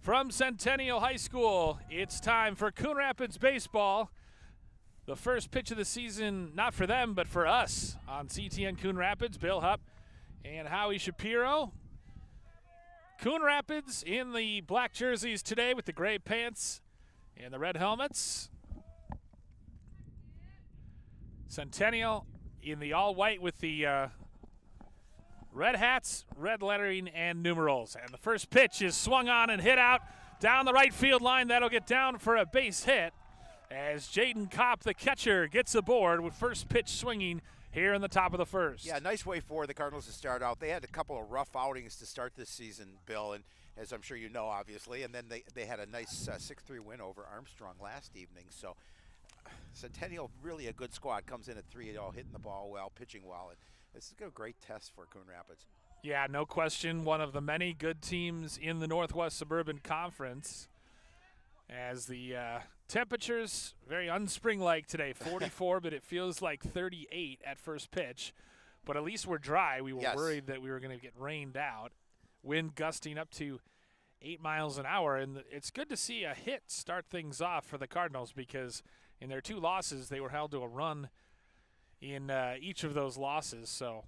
From Centennial High School, it's time for Coon Rapids baseball. The first pitch of the season, not for them, but for us on CTN Coon Rapids. Bill Hupp and Howie Shapiro. Coon Rapids in the black jerseys today with the gray pants and the red helmets. Centennial in the all-white with the red hats, red lettering, and numerals. And the first pitch is swung on and hit out down the right field line. That'll get down for a base hit as Jaden Kopp, the catcher, gets aboard with first pitch swinging here in the top of the first. Yeah, nice way for the Cardinals to start out. They had a couple of rough outings to start this season, Bill, and as I'm sure you know, obviously, and then they had a nice 6-3 win over Armstrong last evening. So Centennial, really a good squad, comes in at 3-0, hitting the ball well, pitching well. And this is a great test for Coon Rapids. Yeah, no question. One of the many good teams in the Northwest Suburban Conference. As the temperatures, very unspring-like today, 44, but it feels like 38 at first pitch. But at least we're dry. We were worried that we were going to get rained out. Wind gusting up to 8 miles an hour. And it's good to see a hit start things off for the Cardinals because in their 2 losses, they were held to a run in each of those losses. So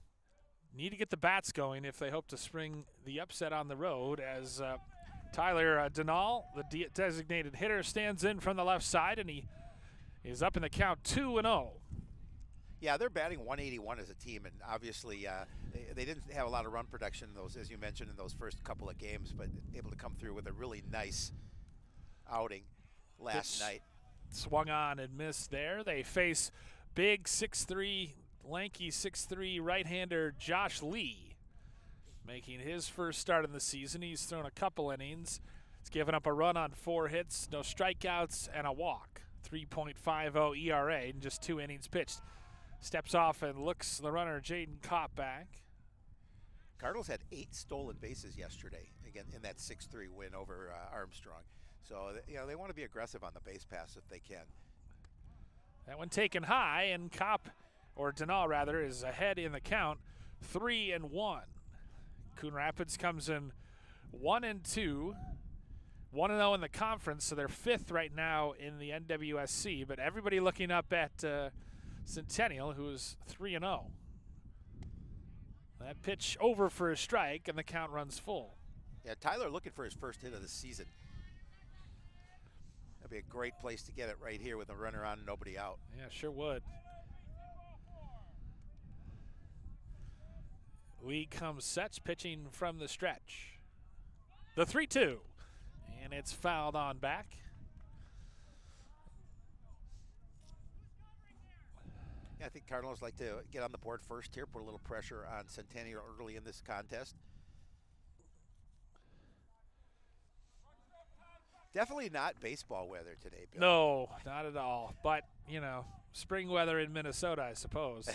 need to get the bats going if they hope to spring the upset on the road as Tyler Denal, the designated hitter, stands in from the left side, and he is up in the count 2-0. Yeah, they're batting 181 as a team, and obviously they didn't have a lot of run production in those, as you mentioned, in those first couple of games, but able to come through with a really nice outing last night. Swung on and missed there. They face big 6'3", lanky 6'3", right-hander Josh Lee, making his first start in the season. He's thrown a couple innings. He's given up a run on 4 hits, no strikeouts, and a walk. 3.50 ERA in just 2 innings pitched. Steps off and looks the runner, Jaden Kopp, back. Cardinals had 8 stolen bases yesterday, again, in that 6-3 win over Armstrong. So, you know, they want to be aggressive on the base pass if they can. That one taken high, and Kopp, or Denal rather, is ahead in the count, 3-1. Coon Rapids comes in 1-2, 1-0 in the conference, so they're 5th right now in the NWSC. But everybody looking up at Centennial, who is 3-0. That pitch over for a strike, and the count runs full. Yeah, Tyler looking for his first hit of the season. That'd be a great place to get it right here with a runner on and nobody out. Yeah, sure would. Lee comes sets, pitching from the stretch. The 3-2, and it's fouled on back. Yeah, I think Cardinals like to get on the board first here, put a little pressure on Centennial early in this contest. Definitely not baseball weather today, Bill. No, not at all. But, you know, spring weather in Minnesota, I suppose.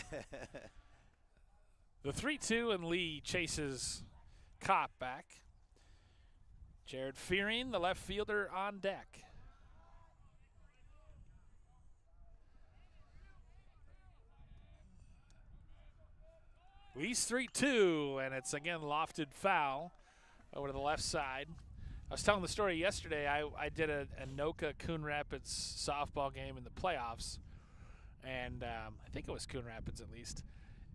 The 3-2, and Lee chases Kopp back. Jared Fearing, the left fielder, on deck. Lee's 3-2, and it's again lofted foul over to the left side. I was telling the story yesterday. I did a Anoka Coon Rapids softball game in the playoffs, and I think it was Coon Rapids at least.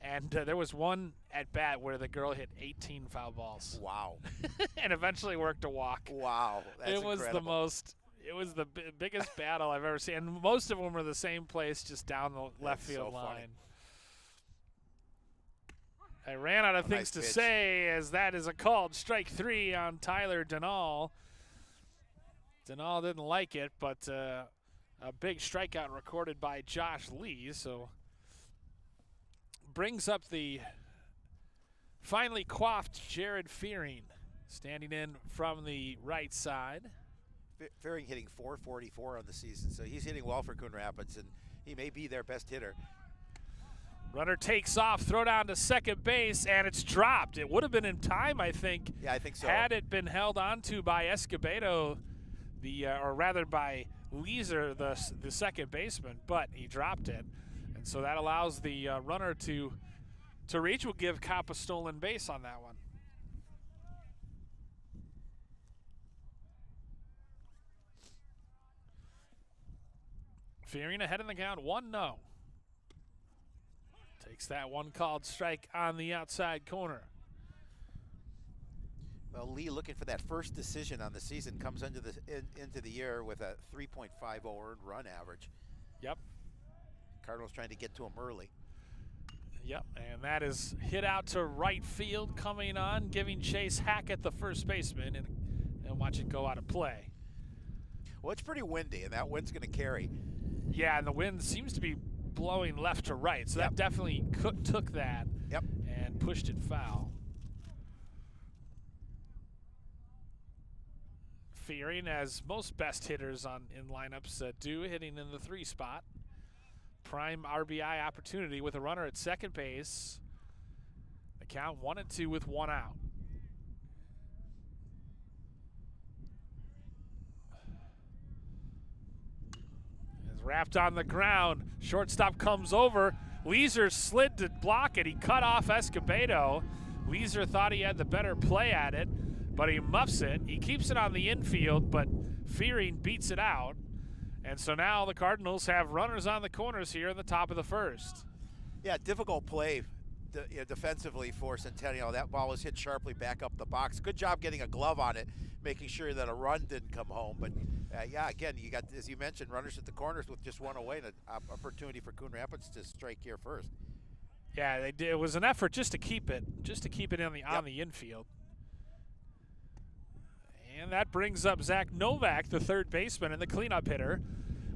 And there was one at bat where the girl hit 18 foul balls. Wow. And eventually worked a walk. Wow, that's incredible. It was the biggest battle I've ever seen. And most of them were the same place, just down the left field line. Funny. I ran out of things to pitch. say as that is a called strike 3 on Tyler Denal. Denal didn't like it, but a big strikeout recorded by Josh Lee, so brings up the finally coiffed Jared Fearing, standing in from the right side. Fearing hitting .444 on the season, so he's hitting well for Coon Rapids, and he may be their best hitter. Runner takes off, throw down to second base, and it's dropped. It would have been in time, I think. Yeah, I think so. Had it been held onto by Escobedo, or rather by Leeser, the second baseman, but he dropped it. And so that allows the runner to reach. Will give Kopp a stolen base on that one. Fearing ahead in the count, 1-0. Takes that one called strike on the outside corner. Well, Lee looking for that first decision on the season, comes into the year with a 3.50 earned run average. Yep. Cardinals trying to get to him early. Yep, and that is hit out to right field, coming on, giving chase Hackett, the first baseman, and watch it go out of play. Well, it's pretty windy, and that wind's going to carry. Yeah, and the wind seems to be blowing left to right, so that definitely took that and pushed it foul. Fearing, as most best hitters in lineups do, hitting in the 3 spot. Prime RBI opportunity with a runner at second base. The count 1-2 with 1 out. Is wrapped on the ground. Shortstop comes over. Leeser slid to block it. He cut off Escobedo. Leeser thought he had the better play at it, but he muffs it. He keeps it on the infield, but Fearing beats it out. And so now the Cardinals have runners on the corners here in the top of the first. Yeah, difficult play defensively for Centennial. That ball was hit sharply back up the box. Good job getting a glove on it, making sure that a run didn't come home. But yeah, again, you got, as you mentioned, runners at the corners with just 1 away, and an opportunity for Coon Rapids to strike here first. Yeah, they did. It was an effort just to keep it on the infield. And that brings up Zach Novak, the third baseman and the cleanup hitter,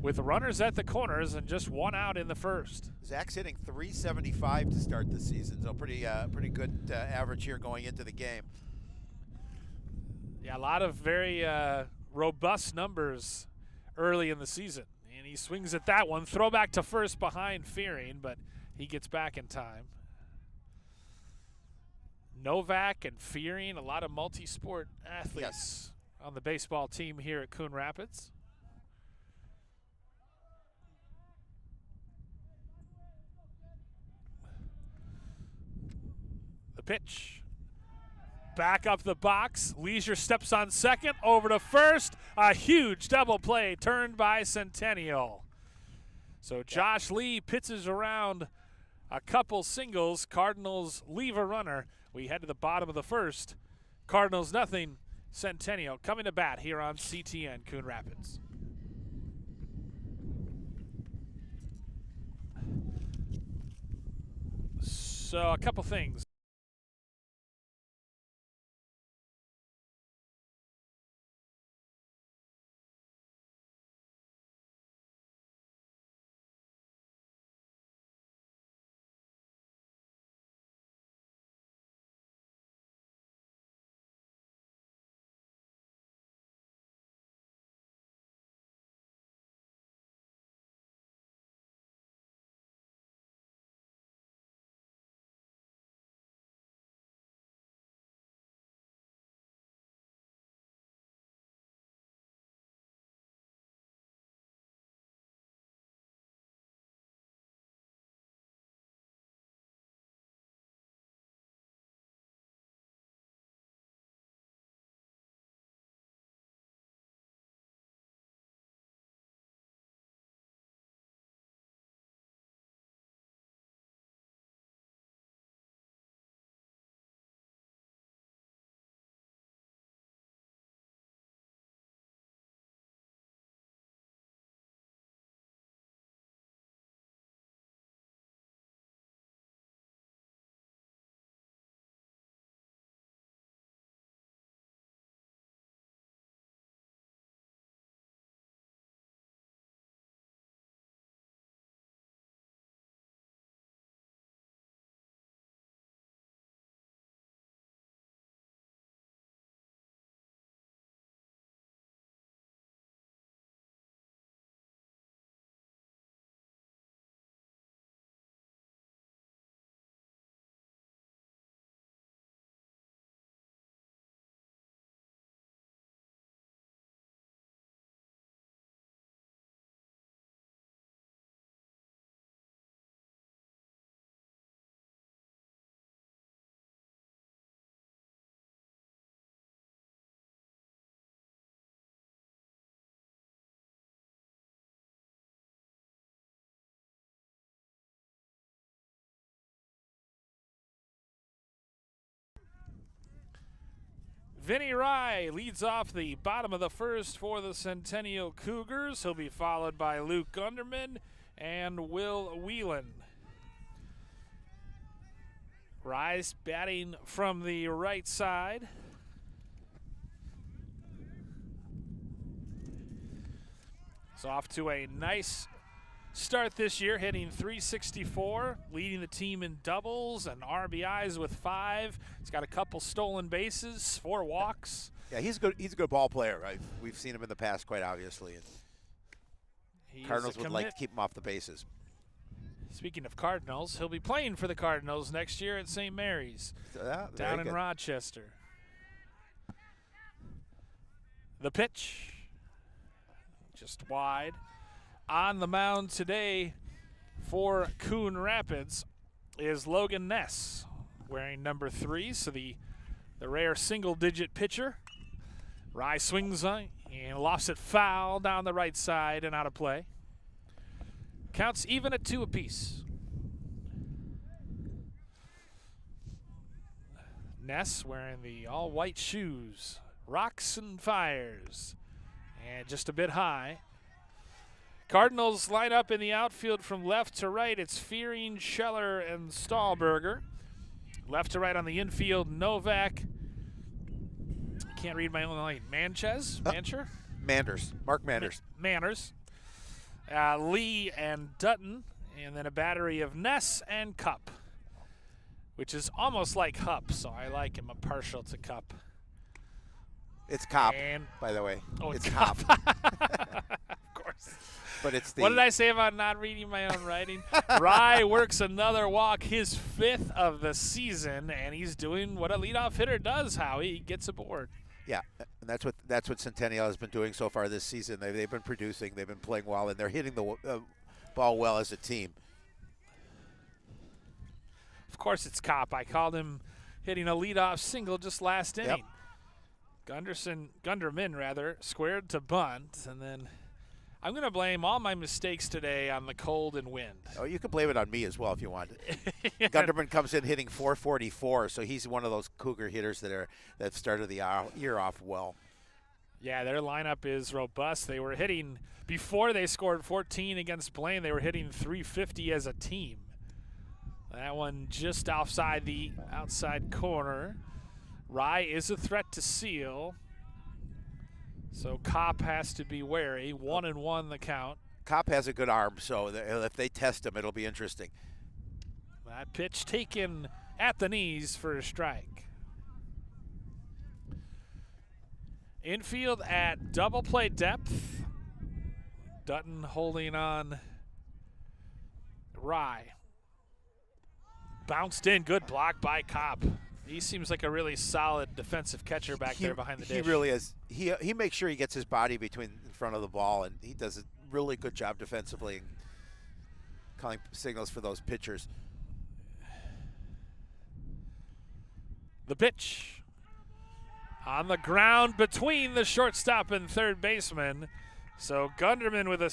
with runners at the corners and just 1 out in the first. Zach's hitting .375 to start the season, so pretty good average here going into the game. Yeah, a lot of very robust numbers early in the season. And he swings at that one. Throwback to first behind Fearing, but he gets back in time. Novak and Fearing, a lot of multi-sport athletes on the baseball team here at Coon Rapids. The pitch. Back up the box. Leisure steps on second, over to first. A huge double play turned by Centennial. So Josh Lee pitches around a couple singles. Cardinals leave a runner. We head to the bottom of the first. Cardinals nothing. Centennial coming to bat here on CTN Coon Rapids. So a couple things. Vinny Rye leads off the bottom of the first for the Centennial Cougars. He'll be followed by Luke Gunderman and Will Whelan. Rye's batting from the right side. He's off to a nice start this year, hitting .364, leading the team in doubles and RBIs with 5. He's got a couple stolen bases, 4 walks. Yeah, he's good. He's a good ball player. We've seen him in the past, quite obviously. And Cardinals would like to keep him off the bases. Speaking of Cardinals, he'll be playing for the Cardinals next year at St. Mary's down in Rochester. The pitch, just wide. On the mound today for Coon Rapids is Logan Ness, wearing number 3, so the rare single-digit pitcher. Rye swings on and lofts it foul down the right side and out of play. Counts even at 2 apiece. Ness wearing the all-white shoes, rocks and fires, and just a bit high. Cardinals line up in the outfield from left to right. It's Fearing, Scheller, and Stahlberger. Left to right on the infield, Novak. Can't read my own line. Mancher? Manders. Mark Manders. Manners. Lee and Dutton. And then a battery of Ness and Cup, which is almost like Hupp, so I like him. I'm partial to Cup. It's Cop, by the way. Oh, it's Cop. Of course. But it's the. What did I say about not reading my own writing? Rye works another walk, his 5th of the season, and he's doing what a leadoff hitter does, Howie. He gets aboard. Yeah, and that's what Centennial has been doing so far this season. They've been producing, they've been playing well, and they're hitting the ball well as a team. Of course it's Cop. I called him hitting a leadoff single just last inning. Gunderman squared to bunt, and then I'm going to blame all my mistakes today on the cold and wind. Oh, you can blame it on me as well if you want. Gunderman comes in hitting .444, so he's one of those Cougar hitters that started the year off well. Yeah, their lineup is robust. They were hitting, before they scored 14 against Blaine, they were hitting .350 as a team. That one just outside the outside corner. Rye is a threat to seal, so Kopp has to be wary. 1-1 the count. Kopp has a good arm, so if they test him, it'll be interesting. That pitch taken at the knees for a strike. Infield at double play depth. Dutton holding on Rye. Bounced in, good block by Kopp. He seems like a really solid defensive catcher back there behind the dish. He really is. He makes sure he gets his body in front of the ball, and he does a really good job defensively in calling signals for those pitchers. The pitch on the ground between the shortstop and third baseman. So Gunderman with a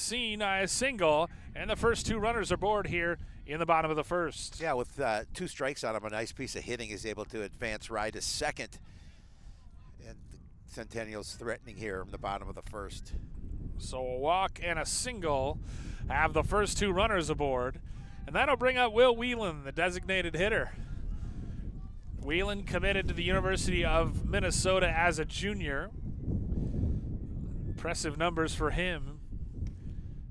single, and the first 2 runners aboard here in the bottom of the first. Yeah, with 2 strikes on him, a nice piece of hitting is able to advance Rye to second. And Centennial's threatening here in the bottom of the first. So a walk and a single have the first 2 runners aboard. And that'll bring up Will Whelan, the designated hitter. Whelan committed to the University of Minnesota as a junior. Impressive numbers for him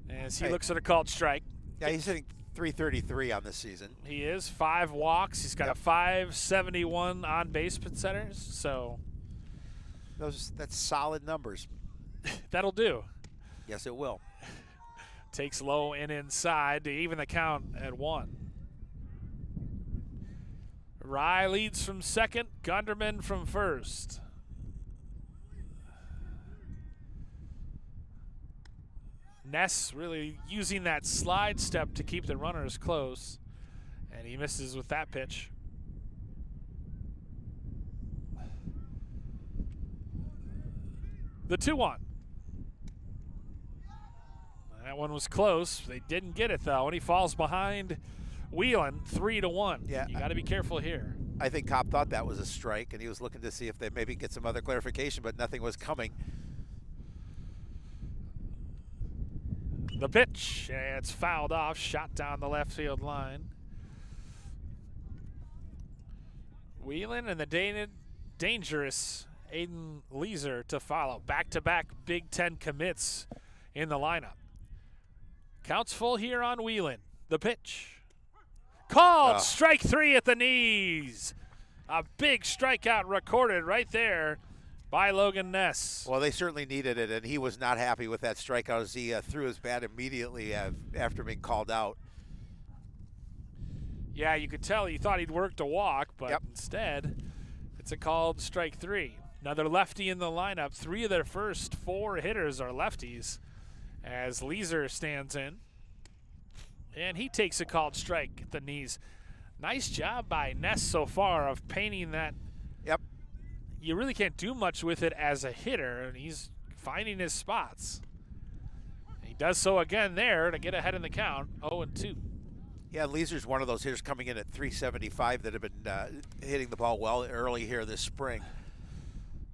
as he looks at a called strike. Yeah, he's hitting .333 on this season. He is. 5 walks. He's got a .571 on base percentage. So that's solid numbers. That'll do. Yes, it will. Takes low and inside to even the count at 1. Rye leads from second. Gunderman from first. Ness really using that slide step to keep the runners close, and he misses with that pitch. The 2-1. That one was close. They didn't get it, though, and he falls behind Wheeling 3-1. Yeah. You got to be careful here. I think Cobb thought that was a strike, and he was looking to see if they maybe get some other clarification, but nothing was coming. The pitch, and it's fouled off, shot down the left field line. Wheeling and the dangerous Aiden Leeser to follow. Back-to-back Big Ten commits in the lineup. Counts full here on Wheeling. The pitch. Called, strike 3 at the knees. A big strikeout recorded right there by Logan Ness. Well, they certainly needed it, and he was not happy with that strikeout as he threw his bat immediately after being called out. Yeah, you could tell he thought he'd worked a walk, but instead it's a called strike 3. Another lefty in the lineup. 3 of their first 4 hitters are lefties as Leeser stands in. And he takes a called strike at the knees. Nice job by Ness so far of painting that. Yep. You really can't do much with it as a hitter, and he's finding his spots. He does so again there to get ahead in the count, 0-2. Yeah, Leeser's one of those hitters coming in at 375 that have been hitting the ball well early here this spring.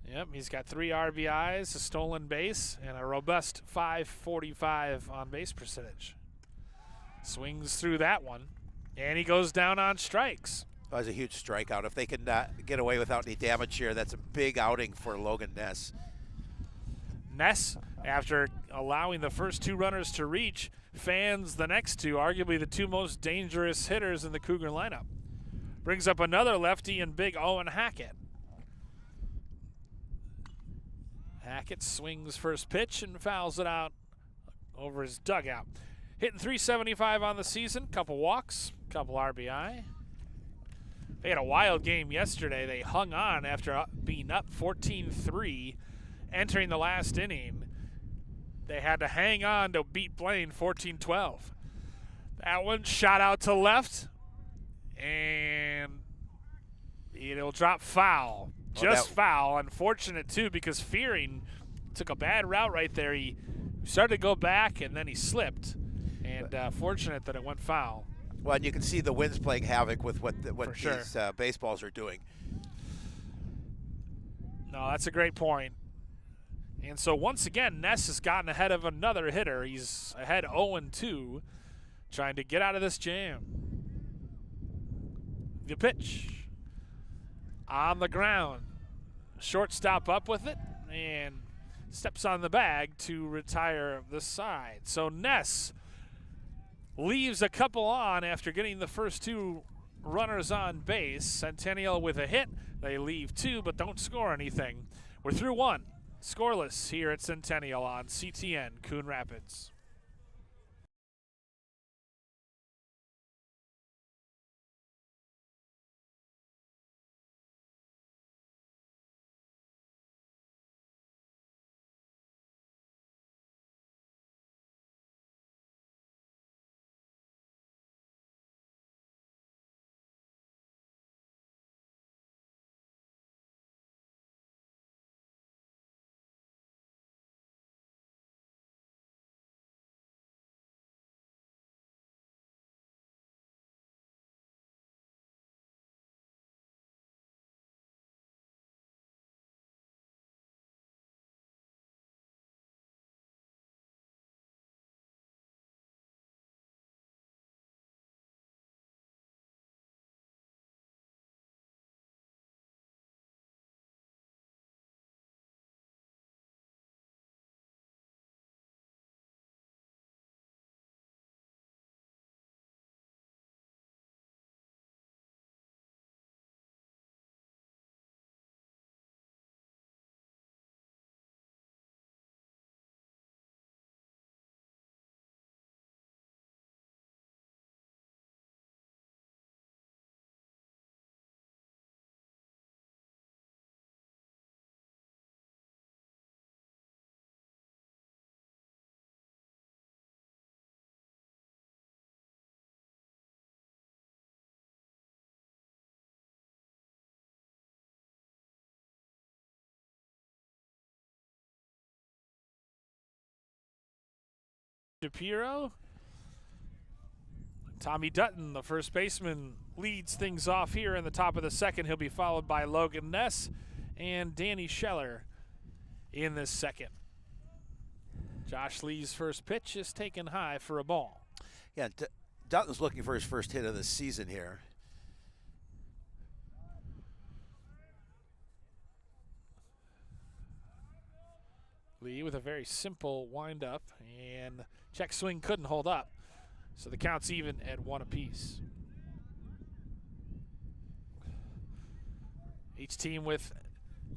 Yep, he's got 3 RBIs, a stolen base, and a robust .545 on base percentage. Swings through that one, and he goes down on strikes. That was a huge strikeout. If they can get away without any damage here, that's a big outing for Logan Ness. Ness, after allowing the first 2 runners to reach, fans the next 2, arguably the 2 most dangerous hitters in the Cougar lineup. Brings up another lefty in big Owen Hackett. Hackett swings first pitch and fouls it out over his dugout. Hitting .375 on the season, couple walks, couple RBI. They had a wild game yesterday. They hung on after being up 14-3 entering the last inning. They had to hang on to beat Blaine 14-12. That one shot out to left, and it'll drop foul. Just foul. Unfortunate, too, because Fearing took a bad route right there. He started to go back, and then he slipped. And fortunate that it went foul. Well, and you can see the wind's playing havoc with what sure. these baseballs are doing. No, that's a great point. And so once again, Ness has gotten ahead of another hitter. He's ahead 0-2, trying to get out of this jam. The pitch. On the ground. Shortstop up with it, and steps on the bag to retire the side. So Ness leaves a couple on after getting the first 2 runners on base. Centennial with a hit. They leave 2 but don't score anything. We're through 1. Scoreless here at Centennial on CTN Coon Rapids. Shapiro Tommy Dutton, the first baseman, leads things off here in the top of the second. He'll be followed by Logan Ness and Danny Scheller in this second. Josh Lee's first pitch is taken high for a ball. Yeah, Dutton's looking for his first hit of the season here. Lee with a very simple windup, and check swing couldn't hold up. So the count's even at 1 apiece. Each team with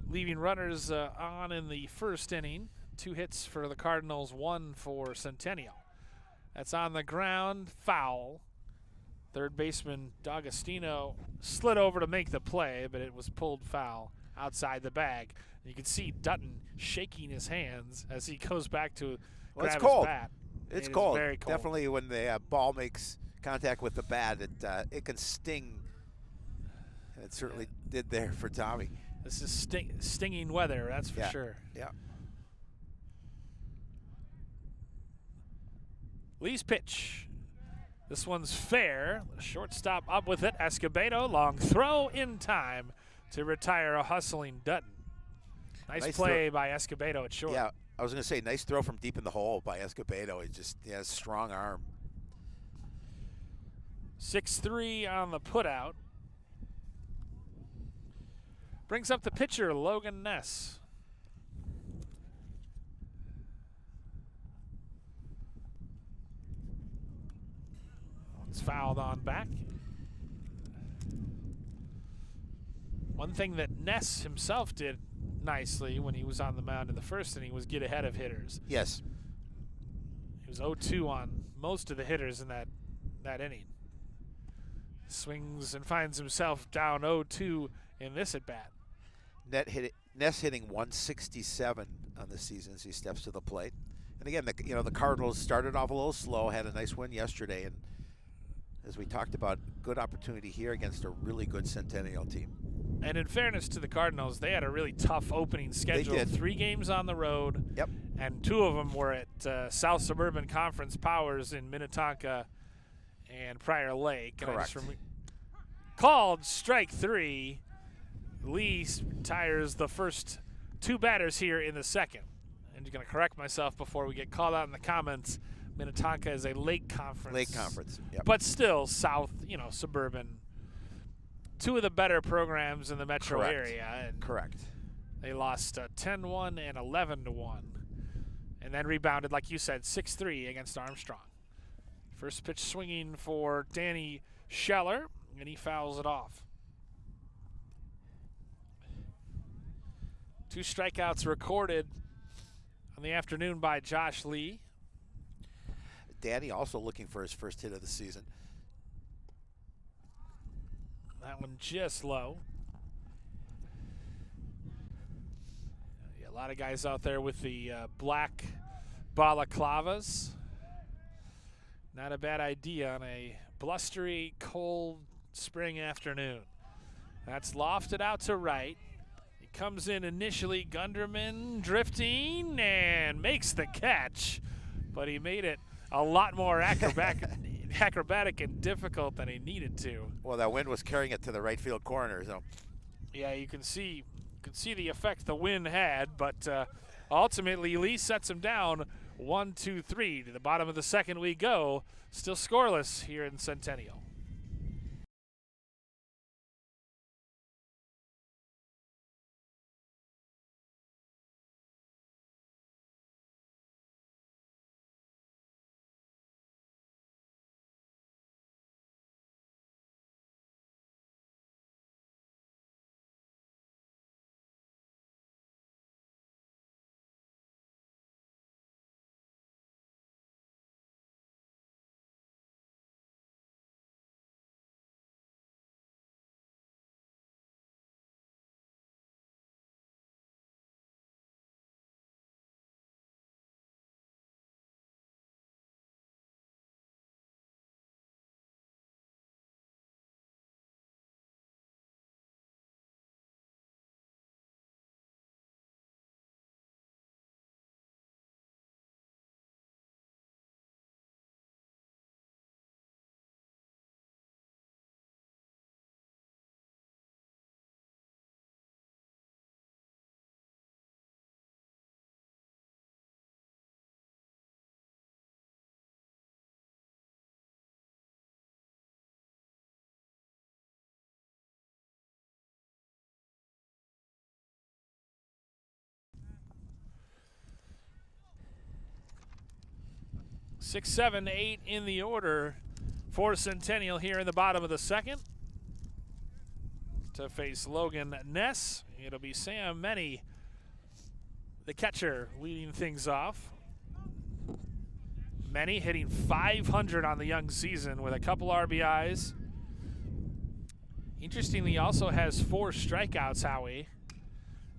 leaving runners on in the first inning. 2 hits for the Cardinals, 1 for Centennial. That's on the ground, foul. Third baseman D'Agostino slid over to make the play, but it was pulled foul outside the bag. And you can see Dutton shaking his hands as he goes back to grab it's his cold. bat. It's It cold. is very cold. Definitely when the ball makes contact with the bat, it can sting. It certainly did there for Tommy. This is stinging weather, that's for sure. Yeah. Lee's pitch. This one's fair. Shortstop up with it. Escobedo, long throw in time to retire a hustling Dutton. Nice play by Escobedo at short. Yeah, I was going to say, nice throw from deep in the hole by Escobedo. He just has a strong arm. 6-3 on the putout. Brings up the pitcher, Logan Ness. It's fouled on back. One thing that Ness himself did nicely when he was on the mound in the first inning was get ahead of hitters. Yes. He was 0-2 on most of the hitters in that inning. Swings and finds himself down 0-2 in this at bat. Ness hitting 167 on the season as he steps to the plate. And again, the Cardinals started off a little slow, had a nice win yesterday, and as we talked about, good opportunity here against a really good Centennial team. And in fairness to the Cardinals, they had a really tough opening schedule. They did. 3 games on the road. Yep. And 2 of them were at South Suburban Conference Powers in Minnetonka and Prior Lake. Correct. Called strike 3. Lee tires the first 2 batters here in the second. And I'm going to correct myself before we get called out in the comments. Minnetonka is a Lake Conference. Lake Conference, yep. But still South, suburban. 2 of the better programs in the metro area. And Correct. they lost 10-1 and 11-1. And then rebounded, like you said, 6-3 against Armstrong. First pitch swinging for Danny Scheller, and he fouls it off. 2 strikeouts recorded on the afternoon by Josh Lee. Danny also looking for his first hit of the season. That one just low. Yeah, a lot of guys out there with the black balaclavas. Not a bad idea on a blustery, cold spring afternoon. That's lofted out to right. He comes in initially, Gunderman drifting and makes the catch, but he made it a lot more acrobatic and difficult than he needed to. Well, that wind was carrying it to the right field corner. So. Yeah, you can see the effect the wind had, but ultimately Lee sets him down 1-2-3. To the bottom of the second we go. Still scoreless here in Centennial. 6, 7, 8 in the order for Centennial here in the bottom of the second. To face Logan Ness, it'll be Sam Meny, the catcher, leading things off. Meny hitting .500 on the young season with a couple RBIs. Interestingly, he also has 4 strikeouts, Howie.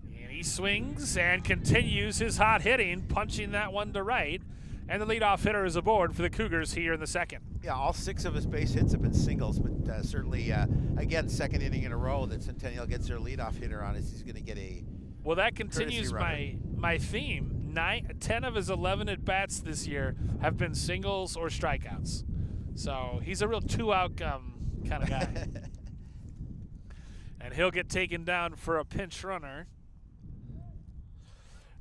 And he swings and continues his hot hitting, punching that one to right. And the leadoff hitter is aboard for the Cougars here in the second. Yeah, all 6 of his base hits have been singles, but certainly, again, second inning in a row that Centennial gets their leadoff hitter on us. He's going to get a Well, that continues my theme. 10 of his 11 at-bats this year have been singles or strikeouts. So he's a real two-out kind of guy. And he'll get taken down for a pinch runner.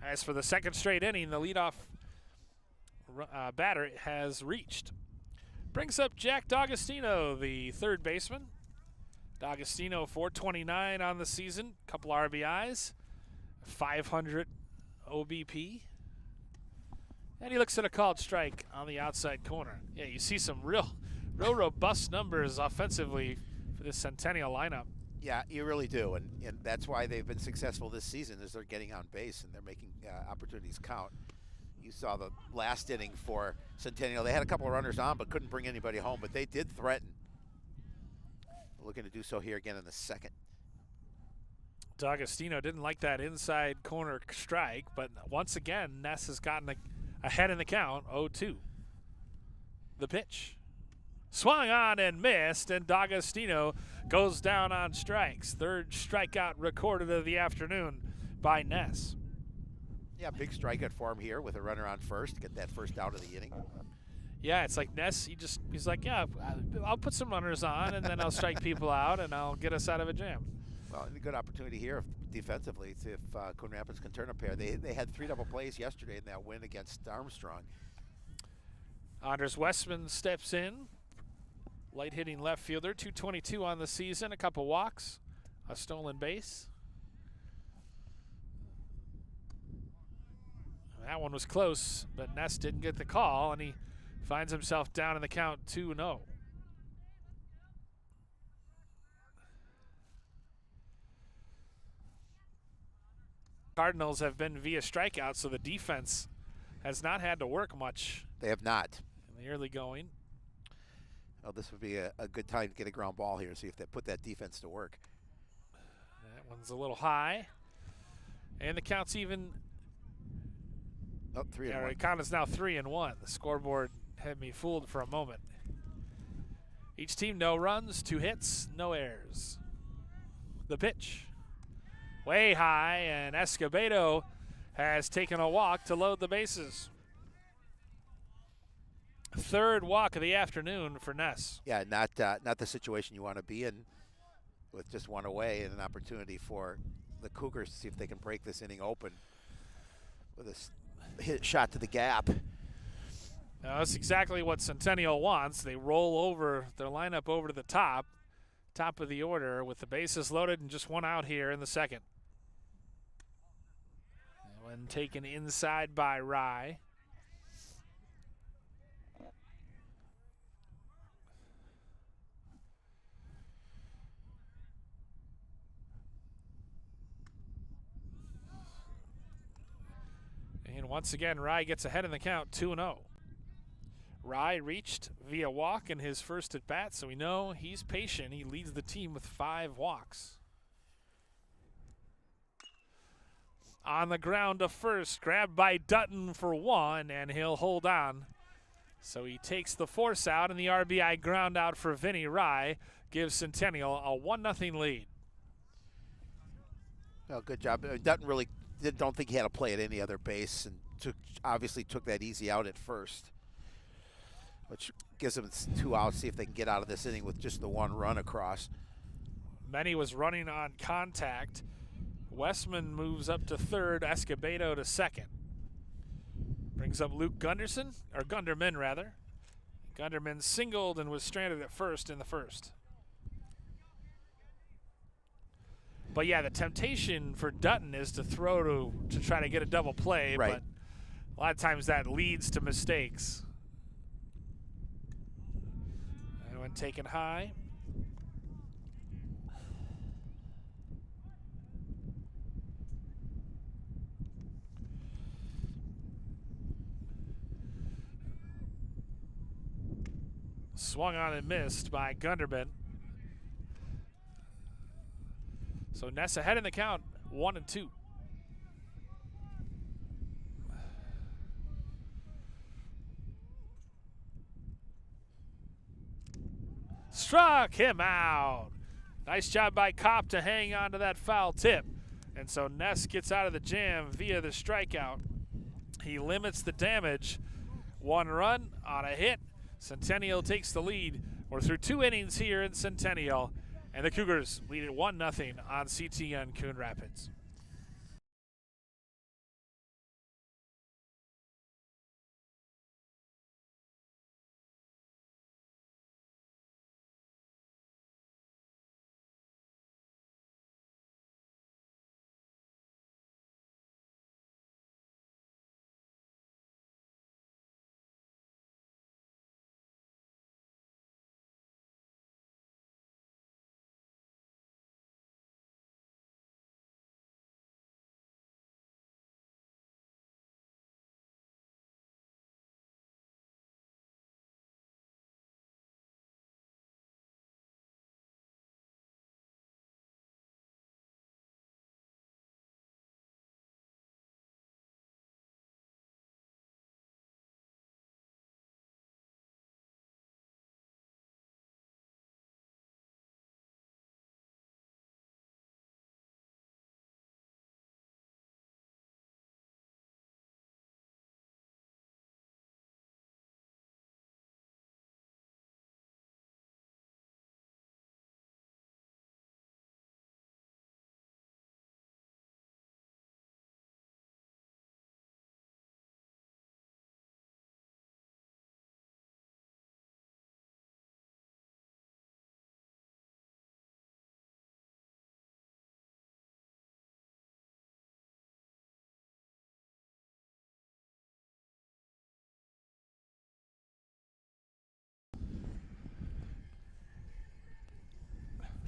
As for the second straight inning, the leadoff batter has reached. Brings up Jack D'Agostino, the third baseman. D'Agostino, .429 on the season, couple RBIs, 500 OBP. And he looks at a called strike on the outside corner. Yeah, you see some real robust numbers offensively for this Centennial lineup. Yeah, you really do, and that's why they've been successful this season, is they're getting on base and they're making opportunities count. You saw the last inning for Centennial. They had a couple of runners on but couldn't bring anybody home, but they did threaten. Looking to do so here again in the second. D'Agostino didn't like that inside corner strike, but once again, Ness has gotten ahead in the count, 0-2. The pitch. Swung on and missed, and D'Agostino goes down on strikes. Third strikeout recorded of the afternoon by Ness. Yeah, big strikeout for him here with a runner on first to get that first out of the inning. Yeah, it's like Ness, he's like, yeah, I'll put some runners on, and then I'll strike people out, and I'll get us out of a jam. Well, a good opportunity here defensively, see if Coon Rapids can turn a pair. They had 3 double plays yesterday in that win against Armstrong. Anders Westman steps in. Light hitting left fielder, .222 on the season, a couple walks, a stolen base. That one was close, but Ness didn't get the call, and he finds himself down in the count 2-0. Cardinals have been via strikeouts, so the defense has not had to work much. They have not. In the early going. Oh, this would be a good time to get a ground ball here, see if they put that defense to work. That one's a little high. And the count's even. Oh, 3-1. Yeah, the count is now 3-1. The scoreboard had me fooled for a moment. Each team, no runs, 2 hits, no errors. The pitch. Way high, and Escobedo has taken a walk to load the bases. Third walk of the afternoon for Ness. Yeah, not the situation you want to be in with just one away and an opportunity for the Cougars to see if they can break this inning open with a hit shot to the gap. Now, that's exactly what Centennial wants. They roll over their lineup over to the top of the order with the bases loaded and just one out here in the second. When taken inside by Rye. And once again, Rye gets ahead in the count, 2-0. Rye reached via walk in his first at-bat, so we know he's patient. He leads the team with 5 walks. On the ground to first, grabbed by Dutton for 1, and he'll hold on. So he takes the force out, and the RBI ground out for Vinny Rye gives Centennial a 1-0 lead. Well, good job. Dutton really don't think he had to play at any other base, and obviously took that easy out at first, which gives them 2 outs, see if they can get out of this inning with just the 1 run across. Many was running on contact. Westman moves up to third, Escobedo to second. Brings up Luke Gunderman rather. Gunderman singled and was stranded at first in the first. But yeah, the temptation for Dutton is to throw to try to get a double play, right. But a lot of times that leads to mistakes. and taken high. Swung on and missed by Gunderman. So Ness ahead in the count, 1-2. Struck him out. Nice job by Kopp to hang on to that foul tip. And so Ness gets out of the jam via the strikeout. He limits the damage. 1 run on a hit. Centennial takes the lead. We're through 2 innings here in Centennial, and the Cougars lead at 1-0 on CTN Coon Rapids.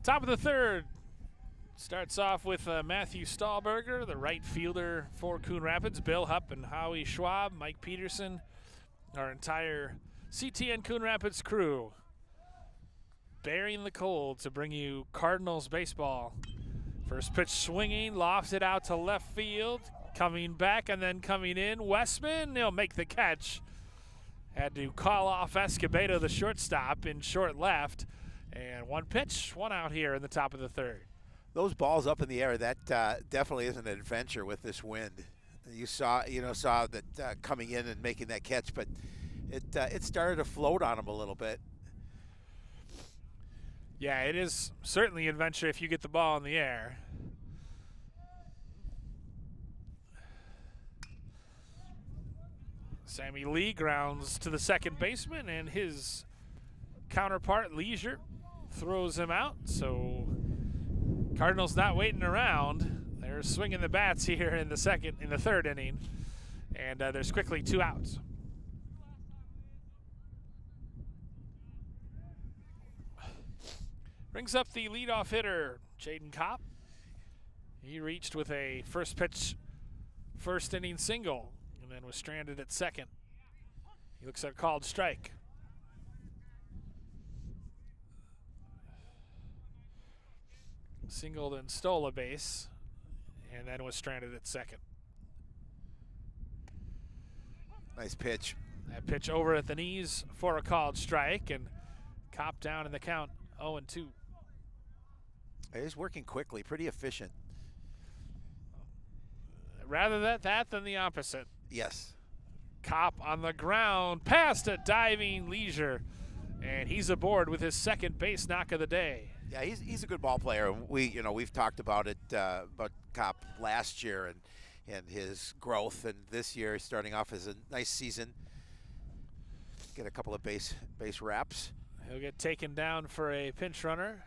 Top of the third. Starts off with Matthew Stahlberger, the right fielder for Coon Rapids. Bill Hupp and Howie Schwab, Mike Peterson, our entire CTN Coon Rapids crew, bearing the cold to bring you Cardinals baseball. First pitch swinging, lofts it out to left field, coming back and then coming in. Westman, he'll make the catch. Had to call off Escobedo, the shortstop, in short left. And 1 pitch, 1 out here in the top of the third. Those balls up in the air, that definitely is an adventure with this wind. You saw that coming in and making that catch, but it started to float on him a little bit. Yeah, it is certainly an adventure if you get the ball in the air. Sammy Lee grounds to the second baseman, and his counterpart, Leisure, throws him out. So Cardinals not waiting around. They're swinging the bats here in the third inning, and there's quickly 2 outs. Brings up the leadoff hitter, Jaden Kopp. He reached with a first pitch, first inning single, and then was stranded at second. He looks at a called strike. Singled and stole a base, and then was stranded at second. Nice pitch. That pitch over at the knees for a called strike, and Kopp down in the count, 0-2. He's working quickly, pretty efficient. Rather that than the opposite. Yes. Kopp on the ground, past a diving Leisure, and he's aboard with his second base knock of the day. Yeah, he's a good ball player. We've talked about it about Kopp last year and his growth, and this year starting off as a nice season. Get a couple of base wraps. He'll get taken down for a pinch runner.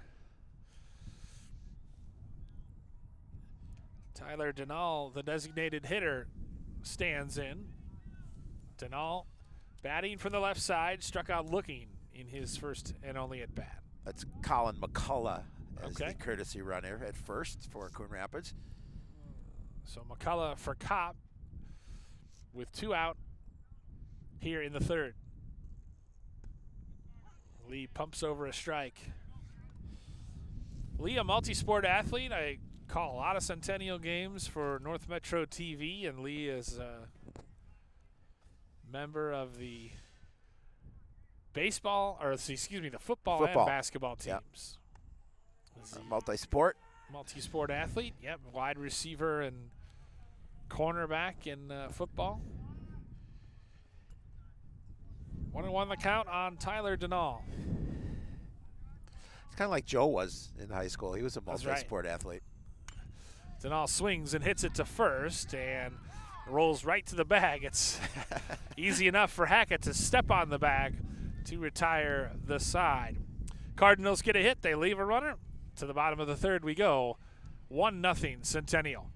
Tyler Denal, the designated hitter, stands in. Denal batting from the left side, struck out looking in his first and only at bat. That's Colin McCullough as Okay. the courtesy runner at first for Coon Rapids. So McCullough for Kopp with 2 out here in the third. Lee pumps over a strike. Lee, a multi-sport athlete. I call a lot of Centennial games for North Metro TV, and Lee is a member of the the football and basketball teams. Yep. Multi-sport. Multi-sport athlete. Yep, wide receiver and cornerback in football. 1-1 the count on Tyler Denal. It's kind of like Joe was in high school. He was a multi-sport athlete. Denal swings and hits it to first and rolls right to the bag. It's easy enough for Hackett to step on the bag to retire the side. Cardinals get a hit. They leave a runner. To the bottom of the third we go. 1-0 Centennial.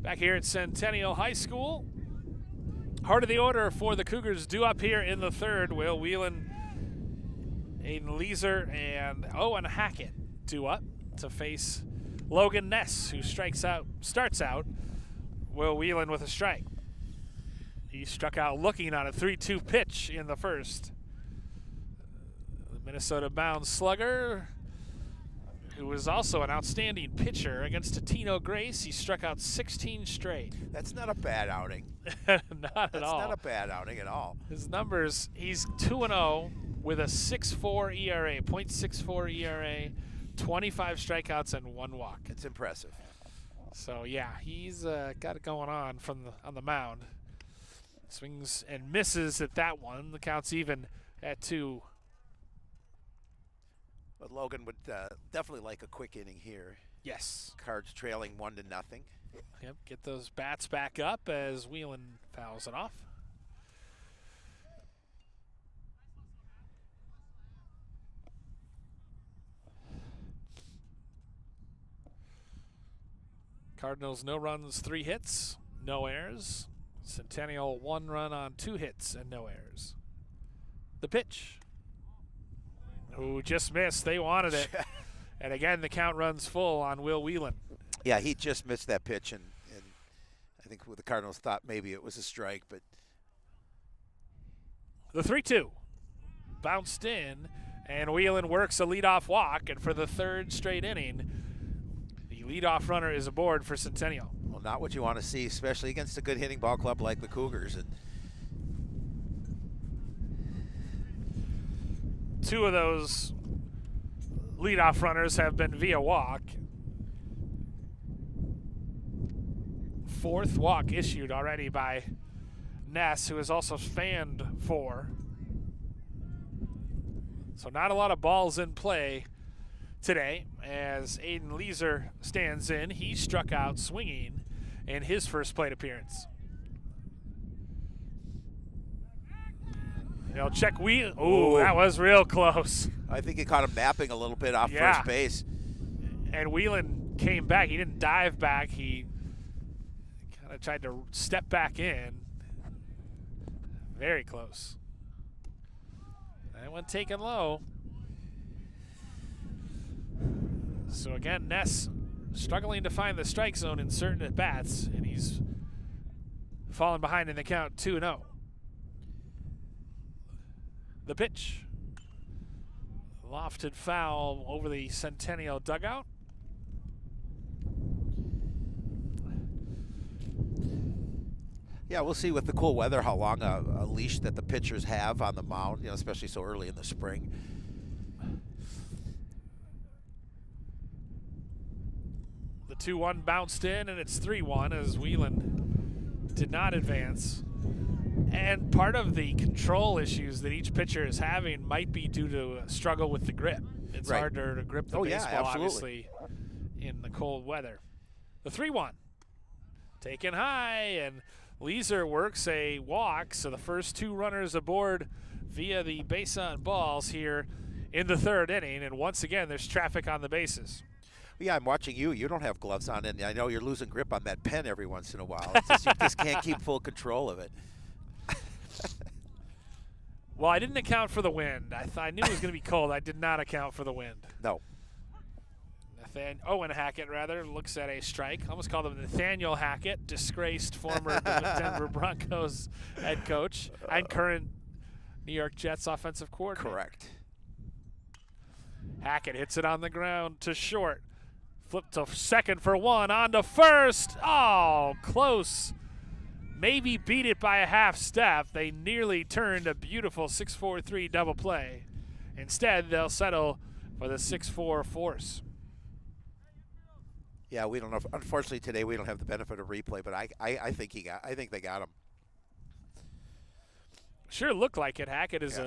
Back here at Centennial High School. Heart of the order for the Cougars due up here in the third. Will Whelan, Aiden Leeser, and Owen Hackett due up to face Logan Ness, who starts out Will Whelan with a strike. He struck out looking on a 3-2 pitch in the first. The Minnesota-bound slugger, who was also an outstanding pitcher against Tino Grace. He struck out 16 straight. That's not a bad outing. Not at That's all. not a bad outing at all. His numbers, he's 2-0 with a 6.4 ERA, .64 ERA, 25 strikeouts and 1 walk. It's impressive. So yeah, he's got it going on on the mound. Swings and misses at that one. The count's even at 2. But Logan would definitely like a quick inning here. Yes. Cards trailing 1-0. Yep, get those bats back up as Whelan fouls it off. Cardinals no runs, 3 hits, no errors. Centennial 1 run on 2 hits and no errors. The pitch. Who just missed. They wanted it. And again, the count runs full on Will Whelan. Yeah, he just missed that pitch, and I think the Cardinals thought maybe it was a strike, but the 3-2 bounced in, and Whelan works a leadoff walk, and for the 3rd straight inning, the leadoff runner is aboard for Centennial. Well, not what you want to see, especially against a good hitting ball club like the Cougars. And 2 of those leadoff runners have been via walk. 4th walk issued already by Ness, who is also fanned 4. So not a lot of balls in play today as Aiden Leeser stands in. He struck out swinging in his first plate appearance. They'll check Wheelan. Ooh, that was real close. I think he caught him napping a little bit off first base. And Wheelan came back. He didn't dive back. He kind of tried to step back in. Very close. That one taken low. So again, Ness struggling to find the strike zone in certain at-bats, and he's fallen behind in the count 2-0. The pitch. Lofted foul over the Centennial dugout. Yeah, we'll see with the cool weather how long a leash that the pitchers have on the mound, you know, especially so early in the spring. The 2-1 bounced in, and it's 3-1 as Wheelan did not advance. And part of the control issues that each pitcher is having might be due to a struggle with the grip. It's harder to grip the baseball, obviously, in the cold weather. The 3-1. Taken high, and Leeser works a walk, so the first two runners aboard via the base on balls here in the third inning, and once again there's traffic on the bases. Yeah, I'm watching you. You don't have gloves on, and I know you're losing grip on that pen every once in a while. It's just, you just can't keep full control of it. Well, I didn't account for the wind. I knew it was going to be cold. I did not account for the wind. No. Owen Hackett, rather, looks at a strike. Almost called him Nathaniel Hackett, disgraced former Denver Broncos head coach and current New York Jets offensive coordinator. Correct. Hackett hits it on the ground to short. Flip to second for one, on to first. Oh, close. Maybe beat it by a half step. They nearly turned a beautiful 6-4-3 double play. Instead, they'll settle for the 6-4 force. Yeah, we don't know. Unfortunately, today we don't have the benefit of replay, but I think they got him. Sure looked like it. Hackett is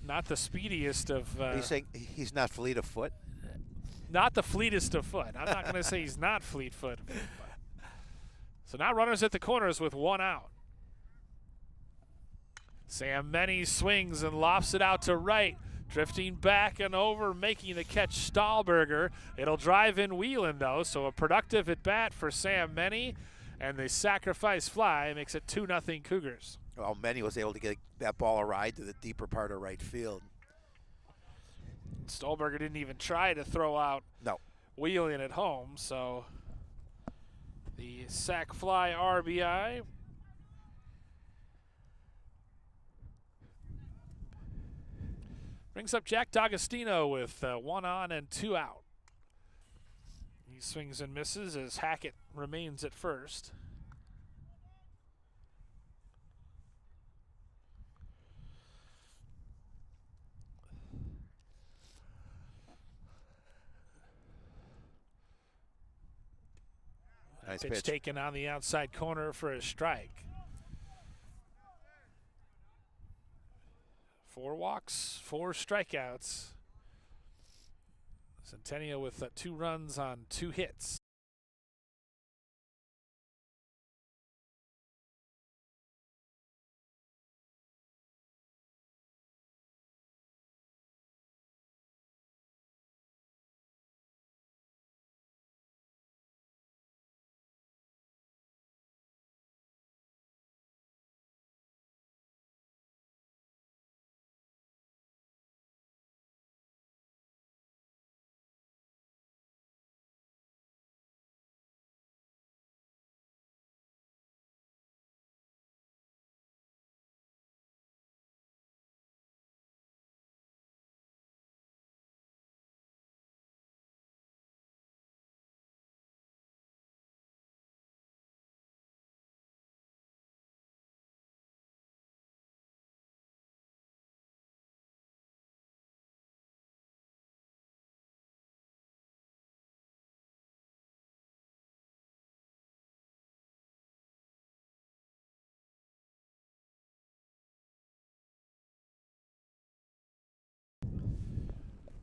not the speediest of. Are you saying he's not fleet of foot? Not the fleetest of foot. I'm not going to say he's not fleet-footed. So now runners at the corners with one out. Sam Meny swings and lofts it out to right. Drifting back and over, making the catch, Stahlberger. It'll drive in Wheelan, though, so a productive at-bat for Sam Meny, and the sacrifice fly makes it 2-0 Cougars. Well, Meny was able to get that ball a ride to the deeper part of right field. Stahlberger didn't even try to throw out Wheelan at home, so the sac fly RBI. Brings up Jack D'Agostino with one on and two out. He swings and misses as Hackett remains at first. Nice pitch taken on the outside corner for a strike. 4 walks, 4 strikeouts. Centennial with 2 runs on 2 hits.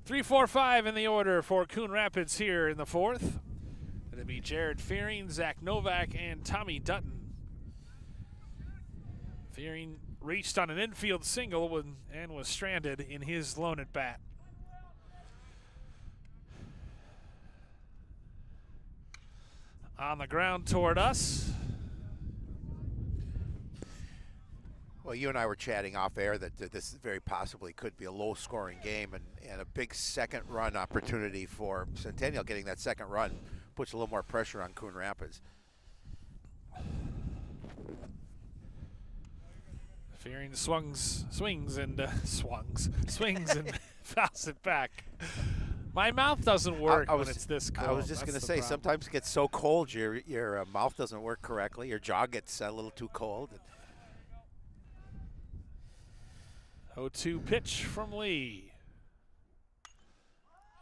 Three, 4, 5 in the order for Coon Rapids here in the 4th. It'll be Jared Fearing, Zach Novak, and Tommy Dutton. Fearing reached on an infield single and was stranded in his lone at bat. On the ground toward us. Well, you and I were chatting off air that this very possibly could be a low-scoring game, and a big second run opportunity for Centennial. Getting that second run puts a little more pressure on Coon Rapids. Fearing swings and fouls it back. My mouth doesn't work when it's this cold. I was just going to say, sometimes it gets so cold, your mouth doesn't work correctly. Your jaw gets a little too cold. 0-2 pitch from Lee.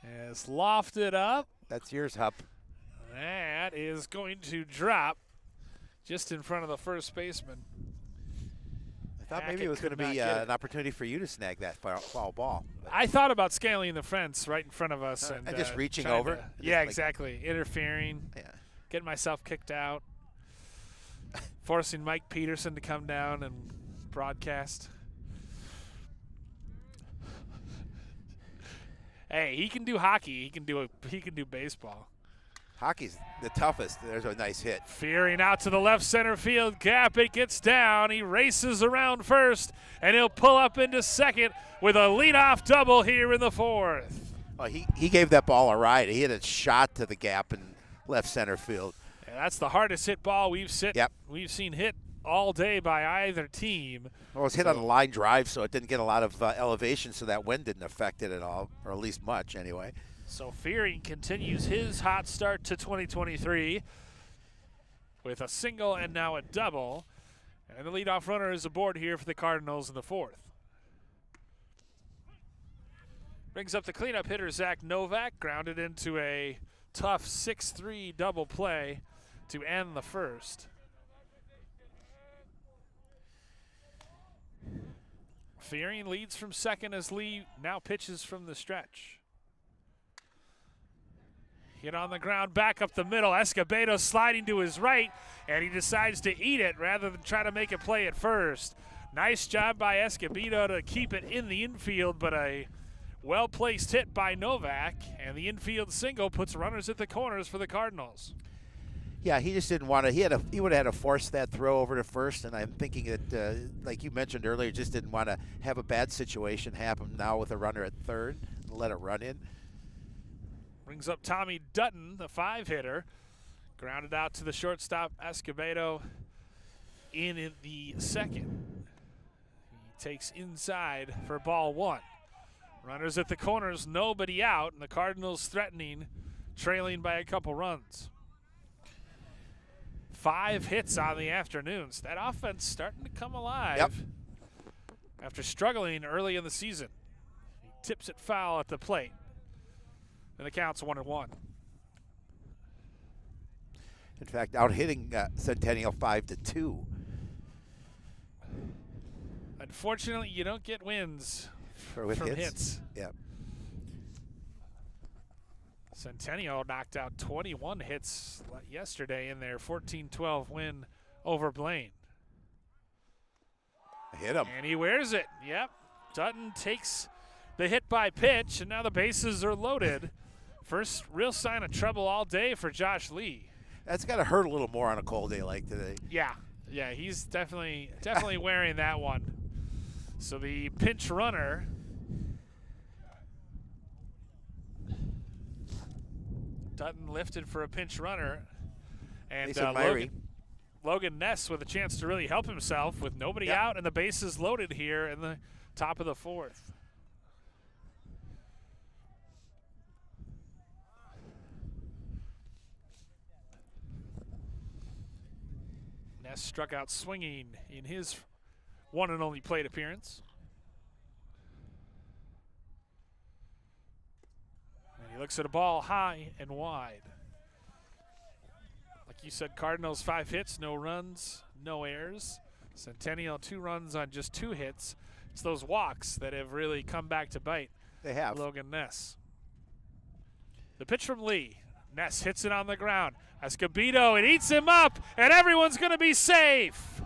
It's lofted up. That's yours, Hup. That is going to drop just in front of the first baseman. I thought maybe it was going to be an opportunity for you to snag that foul ball. I thought about scaling the fence right in front of us. And just reaching over? Yeah, exactly. Interfering. Yeah. Getting myself kicked out. Forcing Mike Peterson to come down and broadcast. Hey, he can do hockey. He can do baseball. Hockey's the toughest. There's a nice hit. Fearing out to the left center field gap. It gets down. He races around first, and he'll pull up into second with a leadoff double here in the fourth. Well, he gave that ball a ride. He hit a shot to the gap in left center field. And that's the hardest hit ball we've seen hit all day by either team. Well, it was hit on a line drive, so it didn't get a lot of elevation, so that wind didn't affect it at all, or at least much anyway. So Fearing continues his hot start to 2023 with a single and now a double. And the leadoff runner is aboard here for the Cardinals in the fourth. Brings up the cleanup hitter, Zach Novak, grounded into a tough 6-3 double play to end the first. Fearing leads from second as Lee now pitches from the stretch. Hit on the ground, back up the middle. Escobedo sliding to his right, and he decides to eat it rather than try to make a play at first. Nice job by Escobedo to keep it in the infield, but a well-placed hit by Novak, and the infield single puts runners at the corners for the Cardinals. Yeah, he just didn't want to. He would have had to force that throw over to first, and I'm thinking that, like you mentioned earlier, just didn't want to have a bad situation happen now with a runner at third and let it run in. Brings up Tommy Dutton, the 5-hitter. Grounded out to the shortstop, Escobedo, in the second. He takes inside for ball one. Runners at the corners, nobody out, and the Cardinals threatening, trailing by a couple runs. 5 hits on the afternoons. That offense starting to come alive after struggling early in the season. He tips it foul at the plate. And the count's 1-1. In fact, out hitting Centennial 5-2. Unfortunately, you don't get wins from hits. Yep. Centennial knocked out 21 hits yesterday in their 14-12 win over Blaine. Hit him. And he wears it. Yep. Dutton takes the hit by pitch, and now the bases are loaded. First real sign of trouble all day for Josh Lee. That's got to hurt a little more on a cold day like today. Yeah, he's definitely wearing that one. So the pinch runner Dutton lifted for a pinch runner, and Logan Ness with a chance to really help himself with nobody out and the bases loaded here in the top of the fourth. Ness struck out swinging in his one and only plate appearance. And he looks at a ball high and wide. Like you said, Cardinals 5 hits, no runs, no errors. Centennial 2 runs on just 2 hits. It's those walks that have really come back to bite. They have. Logan Ness. The pitch from Lee. Ness hits it on the ground. Escobedo, it eats him up, and everyone's going to be safe.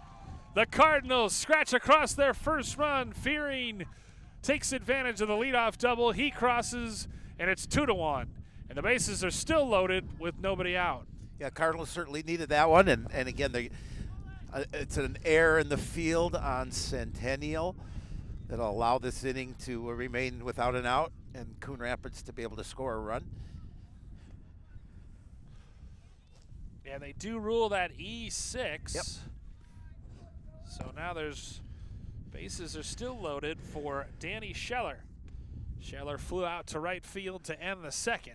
The Cardinals scratch across their first run. Fearing takes advantage of the leadoff double. He crosses, and it's 2-1. And the bases are still loaded with nobody out. Yeah, Cardinals certainly needed that one. And again, it's an error in the field on Centennial that'll allow this inning to remain without an out and Coon Rapids to be able to score a run. And they do rule that E6. Yep. So now bases are still loaded for Danny Scheller. Scheller flew out to right field to end the second.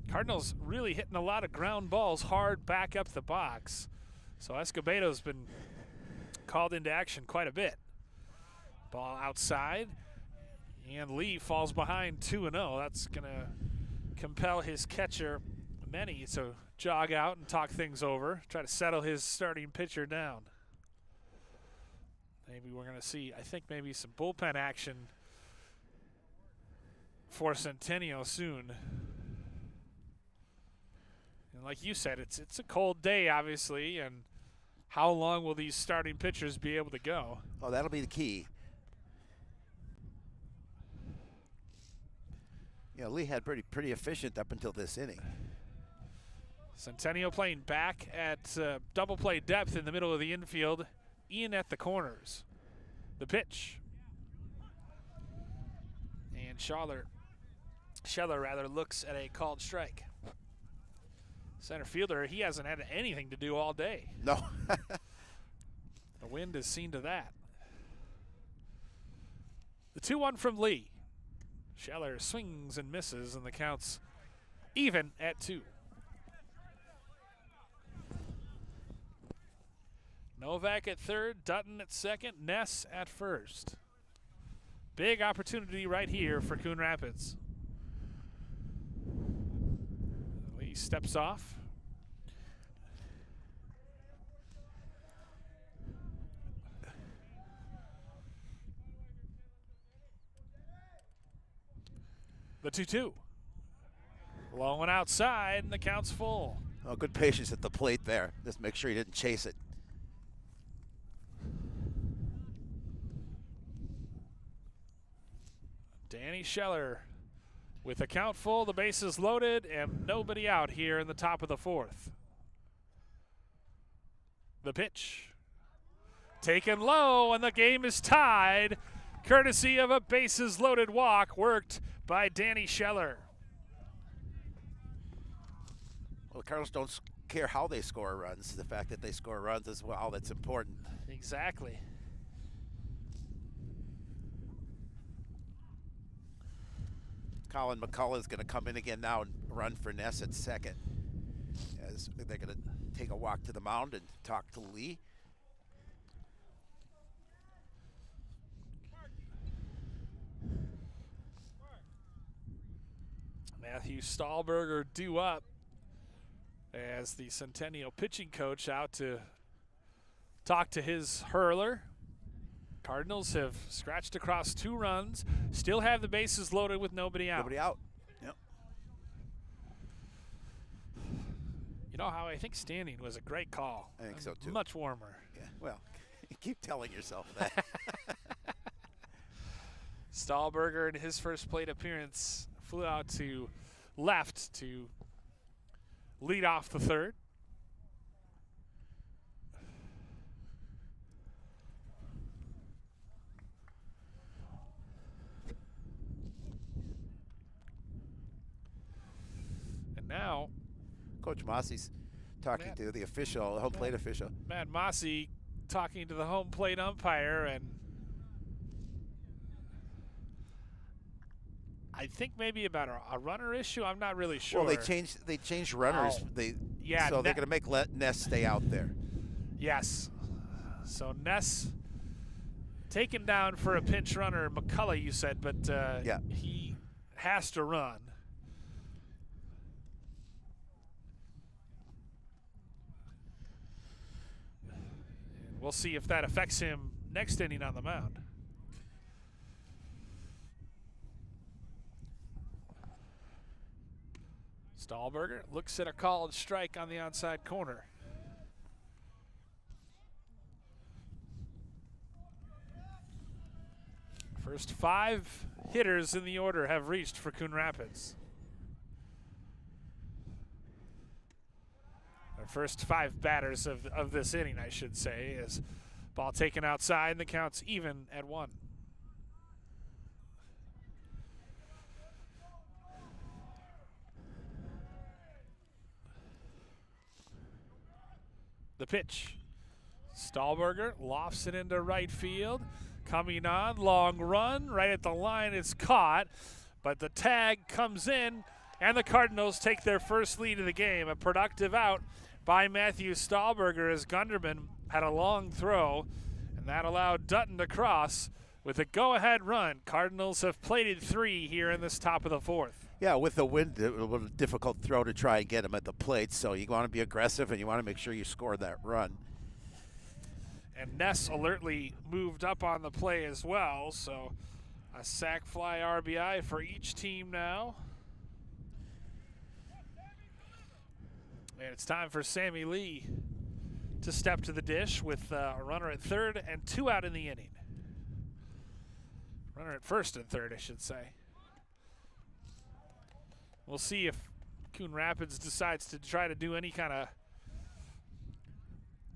Cardinals really hitting a lot of ground balls hard back up the box. So Escobedo's been called into action quite a bit. Ball outside, and Lee falls behind 2-0. That's going to compel his catcher, Many, to jog out and talk things over, try to settle his starting pitcher down. Maybe we're going to see, I think, maybe some bullpen action for Centennial soon. And like you said, it's a cold day, obviously, and how long will these starting pitchers be able to go? Oh, that'll be the key. Yeah, Lee had pretty efficient up until this inning. Centennial playing back at double play depth in the middle of the infield. Ian at the corners. The pitch. And Scheller looks at a called strike. Center fielder, he hasn't had anything to do all day. No. The wind has seen to that. The 2-1 from Lee. Scheller swings and misses, and the count's even at 2. Novak at third, Dutton at second, Ness at first. Big opportunity right here for Coon Rapids. Lee steps off. The 2-2. Low one outside, and the count's full. Oh, good patience at the plate there. Just make sure he didn't chase it. Danny Scheller with the count full, the bases loaded, and nobody out here in the top of the 4th. The pitch. Taken low, and the game is tied, courtesy of a bases loaded walk worked by Danny Scheller. Well, the Cardinals don't care how they score runs. The fact that they score runs is well that's important. Exactly. Colin McCullough is going to come in again now and run for Ness at second. As they're going to take a walk to the mound and talk to Lee. Matthew Stahlberger due up as the Centennial pitching coach out to talk to his hurler. Cardinals have scratched across 2 runs, still have the bases loaded with nobody out. Nobody out. Yep. You know how I think standing was a great call. I think so too. Much warmer. Yeah. Well, keep telling yourself that. Stahlberger in his first plate appearance flew out to left to lead off the 3rd. And now Coach Mossy's talking to the official, the home plate official. Matt Mossy talking to the home plate umpire, and I think maybe about a runner issue. I'm not really sure. Well, they changed runners. Oh. So they're going to make Ness stay out there. Yes. So Ness taken down for a pinch runner, McCullough, you said, but yeah, he has to run. We'll see if that affects him next inning on the mound. Stahlberger looks at a called strike on the outside corner. First 5 hitters in the order have reached for Coon Rapids. Our first 5 batters of this inning, I should say, is ball taken outside and the count's even at 1. The pitch. Stahlberger lofts it into right field. Coming on, long run, right at the line, it's caught, but the tag comes in, and the Cardinals take their first lead of the game. A productive out by Matthew Stahlberger as Gunderman had a long throw, and that allowed Dutton to cross with a go-ahead run. Cardinals have plated 3 here in this top of the 4th. Yeah, with the wind, it was a difficult throw to try and get him at the plate, so you want to be aggressive and you want to make sure you score that run. And Ness alertly moved up on the play as well, so a sac fly RBI for each team now. And it's time for Sammy Lee to step to the dish with a runner at third and 2 out in the inning. Runner at first and third, I should say. We'll see if Coon Rapids decides to try to do any kind of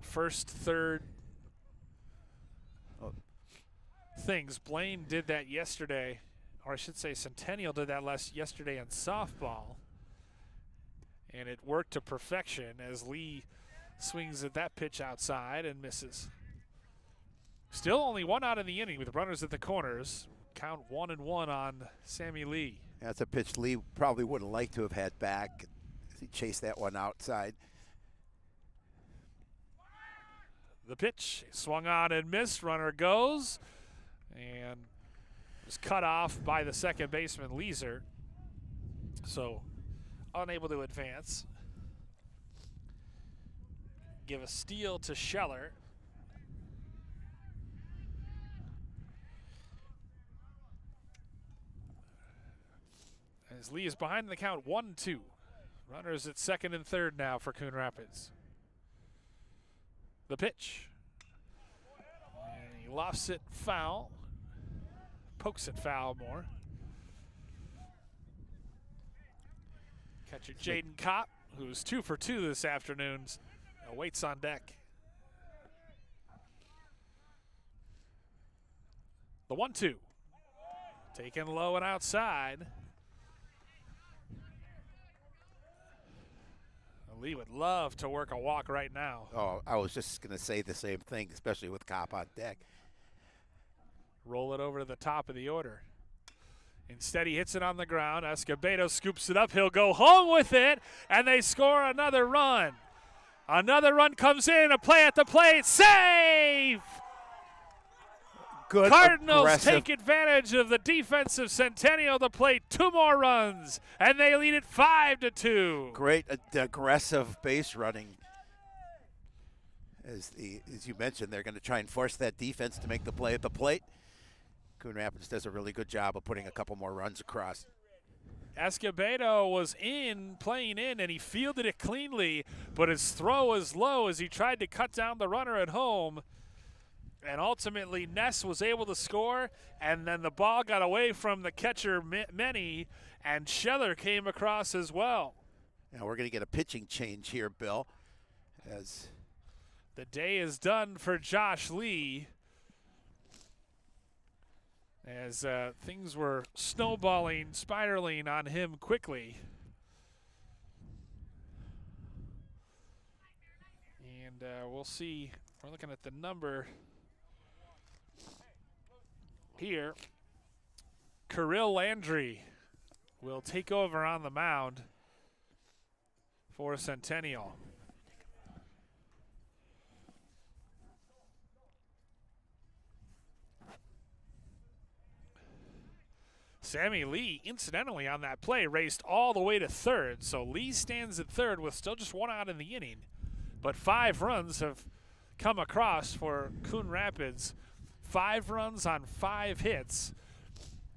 first, third things. Blaine did that yesterday, or I should say Centennial did that yesterday in softball, and it worked to perfection as Lee swings at that pitch outside and misses. Still only 1 out in the inning with runners at the corners. Count 1-1 on Sammy Lee. That's a pitch Lee probably wouldn't like to have had back. He chased that one outside. The pitch swung on and missed. Runner goes and was cut off by the second baseman, Leeser. So unable to advance. Give a steal to Scheller. As Lee is behind the count 1-2. Runners at second and third now for Coon Rapids. The pitch. And he lofts it foul. Pokes it foul more. Catcher Jaden Kopp, who's 2 for 2 this afternoon, waits on deck. The 1-2. Taken low and outside. Lee would love to work a walk right now. Oh, I was just going to say the same thing, especially with Kopp on deck. Roll it over to the top of the order. Instead, he hits it on the ground. Escobedo scoops it up. He'll go home with it, and they score another run. Another run comes in. A play at the plate. Save! Good, Cardinals aggressive. take advantage of the defense of Centennial to play 2 more runs, and they lead it 5-2. Great aggressive base running. As you mentioned, they're going to try and force that defense to make the play at the plate. Coon Rapids does a really good job of putting a couple more runs across. Escobedo was playing in, and he fielded it cleanly, but his throw was low as he tried to cut down the runner at home. And ultimately, Ness was able to score, and then the ball got away from the catcher, Many, and Scheller came across as well. Now we're going to get a pitching change here, Bill. As the day is done for Josh Lee, as things were snowballing, spiraling on him quickly. And we'll see. We're looking at the number here. Kirill Landry will take over on the mound for Centennial. Sammy Lee, incidentally, on that play, raced all the way to third. So Lee stands at third with still just 1 out in the inning. But 5 runs have come across for Coon Rapids. 5 runs on 5 hits.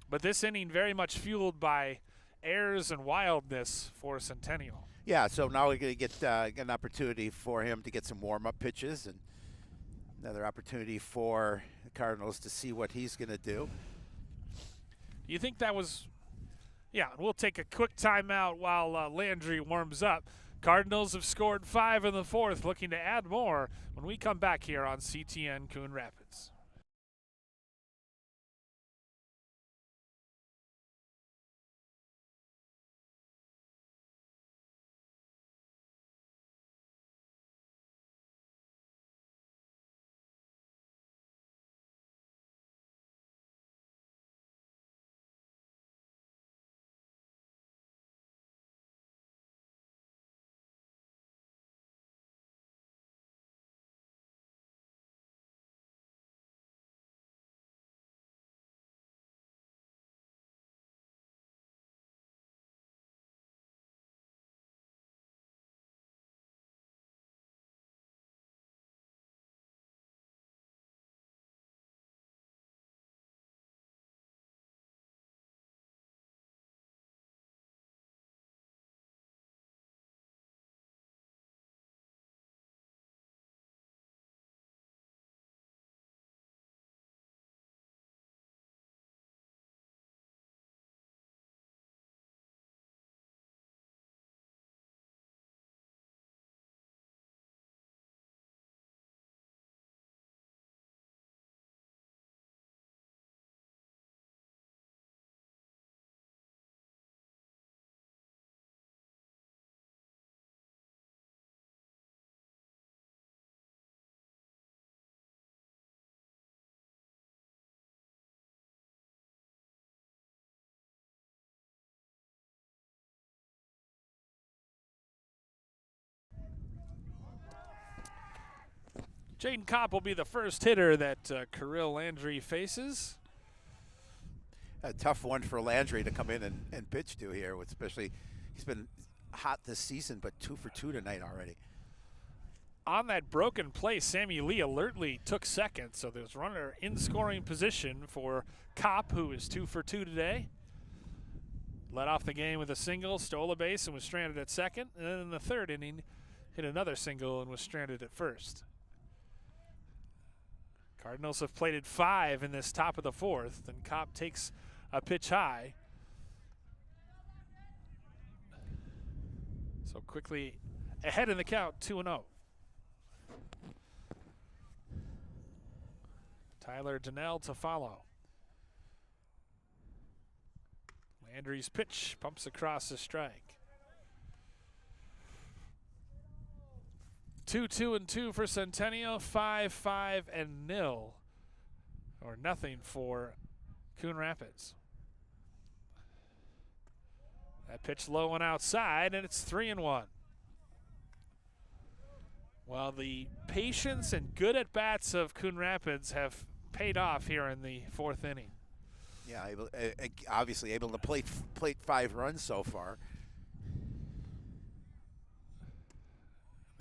But this inning very much fueled by airs and wildness for Centennial. Yeah, so now we're going to get an opportunity for him to get some warm-up pitches and another opportunity for the Cardinals to see what he's going to do. Do you think that was – yeah, we'll take a quick timeout while Landry warms up. Cardinals have scored 5 in the fourth, looking to add more when we come back here on CTN Coon Rapids. Jaden Kopp will be the first hitter that Kirill Landry faces. A tough one for Landry to come in and pitch to here, especially he's been hot this season, but 2 for 2 tonight already. On that broken play, Sammy Lee alertly took second, so there's runner in scoring position for Kopp, who is 2 for 2 today. Led off the game with a single, stole a base, and was stranded at second. And then in the third inning, hit another single and was stranded at first. Cardinals have plated 5 in this top of the fourth, and Kopp takes a pitch high. So quickly ahead in the count, 2-0. Tyler Donnell to follow. Landry's pitch pumps across the strike. 2-2-2 for Centennial, 5-5-0, or nothing for Coon Rapids. That pitch low and outside, and it's 3-1. Well, the patience and good at-bats of Coon Rapids have paid off here in the fourth inning. Yeah, obviously able to plate 5 runs so far.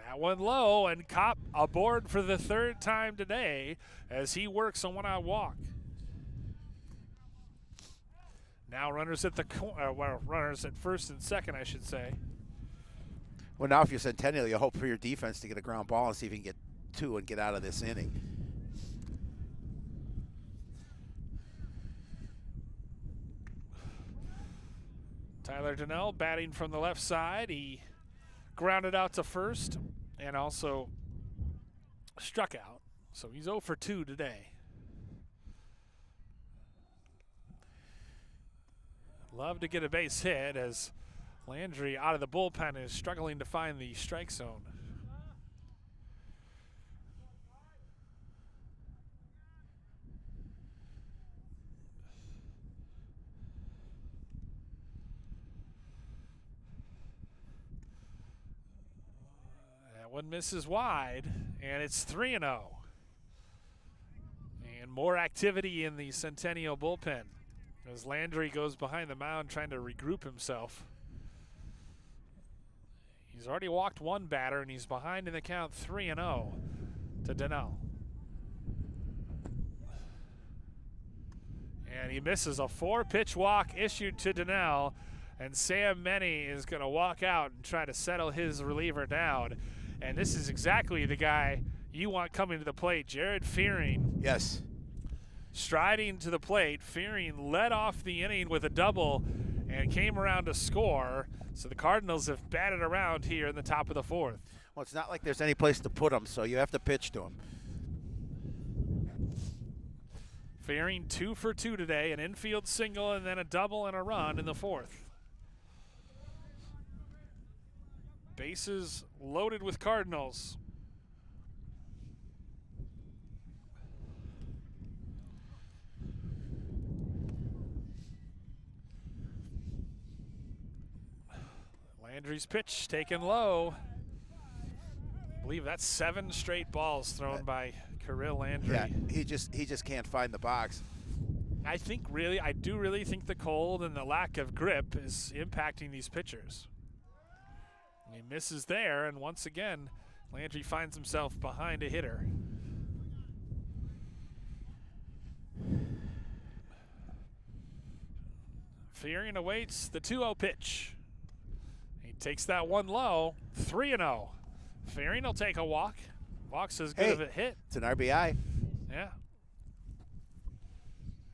That one low, and Kopp aboard for the third time today as he works a one-out walk. Now runners at runners at first and second, I should say. Well, now if you're Centennial, you hope for your defense to get a ground ball and see if you can get 2 and get out of this inning. Tyler Donnell batting from the left side. He grounded out to first and also struck out. So he's 0 for 2 today. Love to get a base hit as Landry out of the bullpen is struggling to find the strike zone. That one misses wide, and it's 3-0. And more activity in the Centennial bullpen as Landry goes behind the mound trying to regroup himself. He's already walked one batter, and he's behind in the count 3-0 to Donnell. And he misses a 4-pitch walk issued to Donnell And Sam Meny is going to walk out and try to settle his reliever down. And this is exactly the guy you want coming to the plate, Jared Fearing. Yes. Striding to the plate, Fearing led off the inning with a double and came around to score. So the Cardinals have batted around here in the top of the fourth. Well, it's not like there's any place to put him, so you have to pitch to him. Fearing 2 for 2 today, an infield single and then a double and a run in the fourth. Bases loaded with Cardinals. Landry's pitch taken low. I believe that's 7 straight balls thrown by Kirill Landry. Yeah, he just can't find the box. I do really think the cold and the lack of grip is impacting these pitchers. He misses there, and once again, Landry finds himself behind a hitter. Fearing awaits the 2-0 pitch. He takes that one low, 3-0. Fearing will take a walk. Walk's as good of a hit. It's an RBI. Yeah.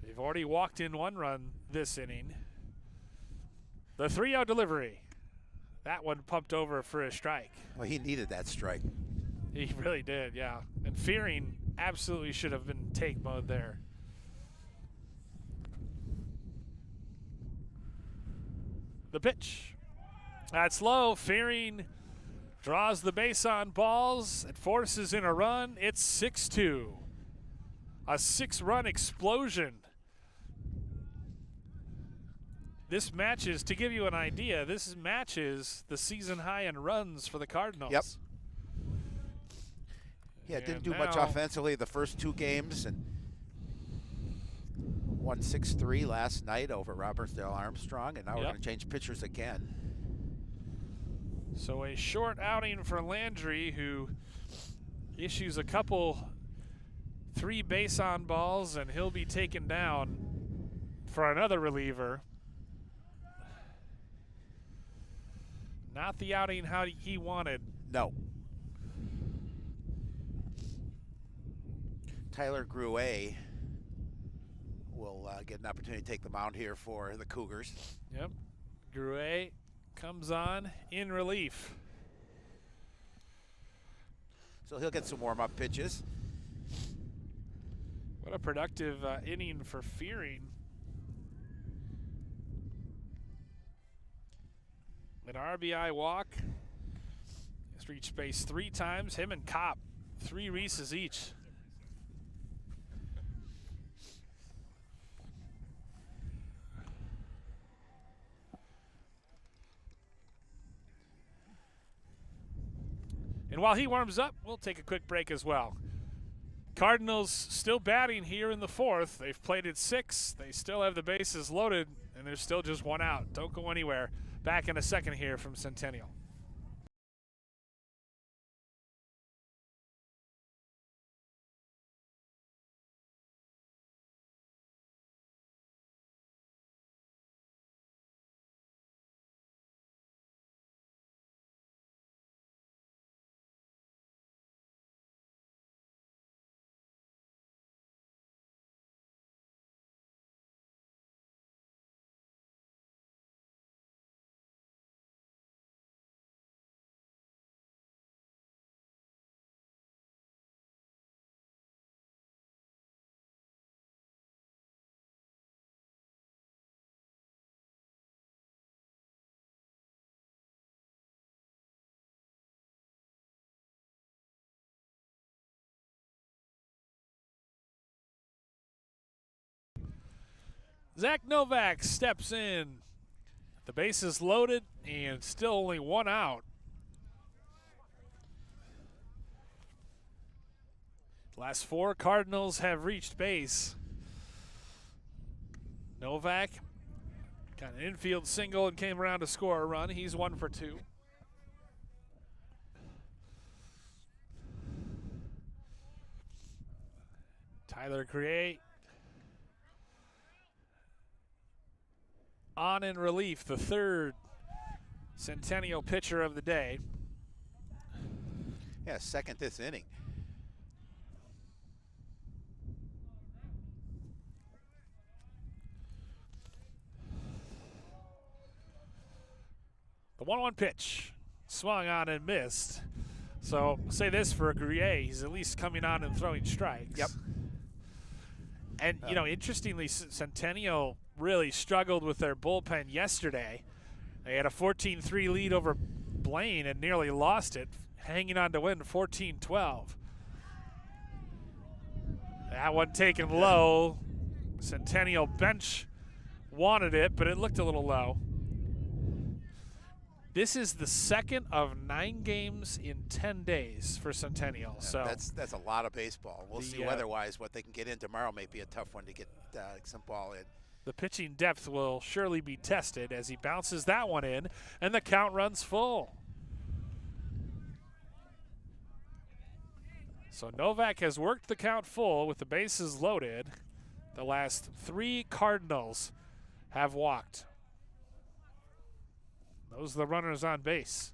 They've already walked in 1 run this inning. The 3-0 delivery. That one pumped over for a strike. Well, he needed that strike. He really did, yeah. And Fearing absolutely should have been take mode there. The pitch. That's low. Fearing draws the base on balls. It forces in a run. It's 6-2. A 6-run explosion. This matches, to give you an idea, this matches the season high in runs for the Cardinals. Yep. Yeah, didn't do much offensively the first 2 games, and won 6-3 last night over Robertsdale Armstrong, and now we're going to change pitchers again. So a short outing for Landry, who issues a couple 3 base on balls, and he'll be taken down for another reliever. Not the outing how he wanted. No. Tyler Gruet will get an opportunity to take the mound here for the Cougars. Yep. Gruet comes on in relief. So he'll get some warm-up pitches. What a productive inning for Fearing. An RBI walk. He's reached base 3 times. Him and Kopp, 3 Reeses each. And while he warms up, we'll take a quick break as well. Cardinals still batting here in the fourth. They've played at 6. They still have the bases loaded, and there's still just 1 out. Don't go anywhere. Back in a second here from Centennial. Zach Novak steps in. The base is loaded and still only 1 out. Last 4 Cardinals have reached base. Novak got an infield single and came around to score a run. He's 1 for 2. Tyler Create on in relief, the third Centennial pitcher of the day. Yeah, second this inning. The 1-1 pitch, swung on and missed. So say this for Gruyere, he's at least coming on and throwing strikes. Yep. And, you know, interestingly, Centennial really struggled with their bullpen yesterday. They had a 14-3 lead over Blaine and nearly lost it, hanging on to win 14-12. That one taken low. Centennial bench wanted it, but it looked a little low. This is the second of 9 games in 10 days for Centennial. Yeah, so that's a lot of baseball. We'll see weather-wise what they can get in tomorrow. May be a tough one to get some ball in. The pitching depth will surely be tested as he bounces that one in, and the count runs full. So Novak has worked the count full with the bases loaded. The last 3 Cardinals have walked. Those are the runners on base.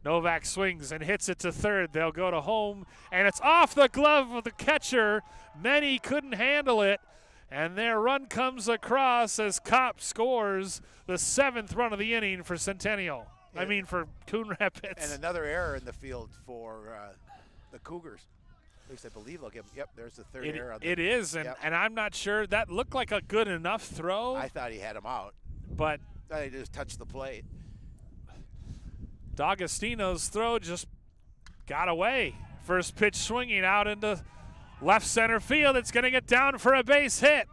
Novak swings and hits it to third. They'll go to home, and it's off the glove of the catcher. Many couldn't handle it, and their run comes across as Kopp scores the 7th run of the inning for Centennial. I mean for Coon Rapids. And another error in the field for the Cougars. At least I believe they'll give them. Yep, there's the third error. It is, and I'm not sure. That looked like a good enough throw. I thought he had him out. But I thought he just touched the plate. D'Agostino's throw just got away. First pitch swinging out into left center field. It's going to get down for a base hit.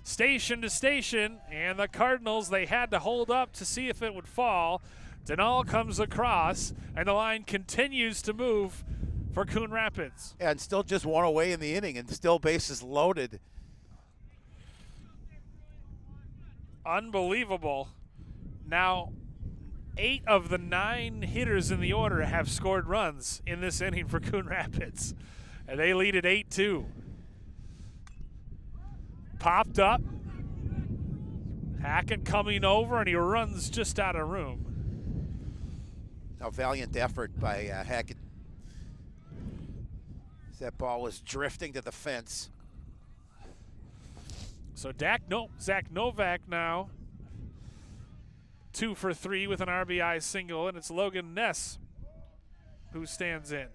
Station to station, and the Cardinals, they had to hold up to see if it would fall. Denal comes across, and the line continues to move for Coon Rapids. And still just one away in the inning, and still bases loaded. Unbelievable. Now, 8 of the 9 hitters in the order have scored runs in this inning for Coon Rapids, and they lead at 8-2. Popped up. Hackett coming over, and he runs just out of room. A valiant effort by Hackett. That ball was drifting to the fence. So Zach Novak now 2 for 3 with an RBI single, and it's Logan Ness who stands in.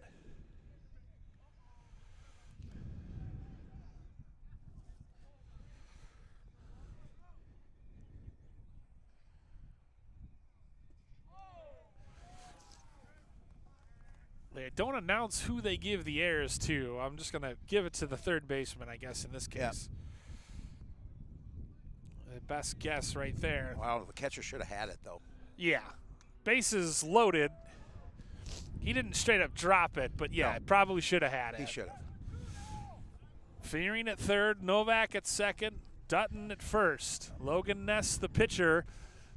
They don't announce who they give the errors to. I'm just going to give it to the third baseman, I guess, in this case. Yep. The best guess right there. Wow, the catcher should have had it, though. Yeah. Bases loaded. He didn't straight up drop it, but yeah, it probably should have had it. He should have. Fearing at third, Novak at second, Dutton at first. Logan Ness, the pitcher,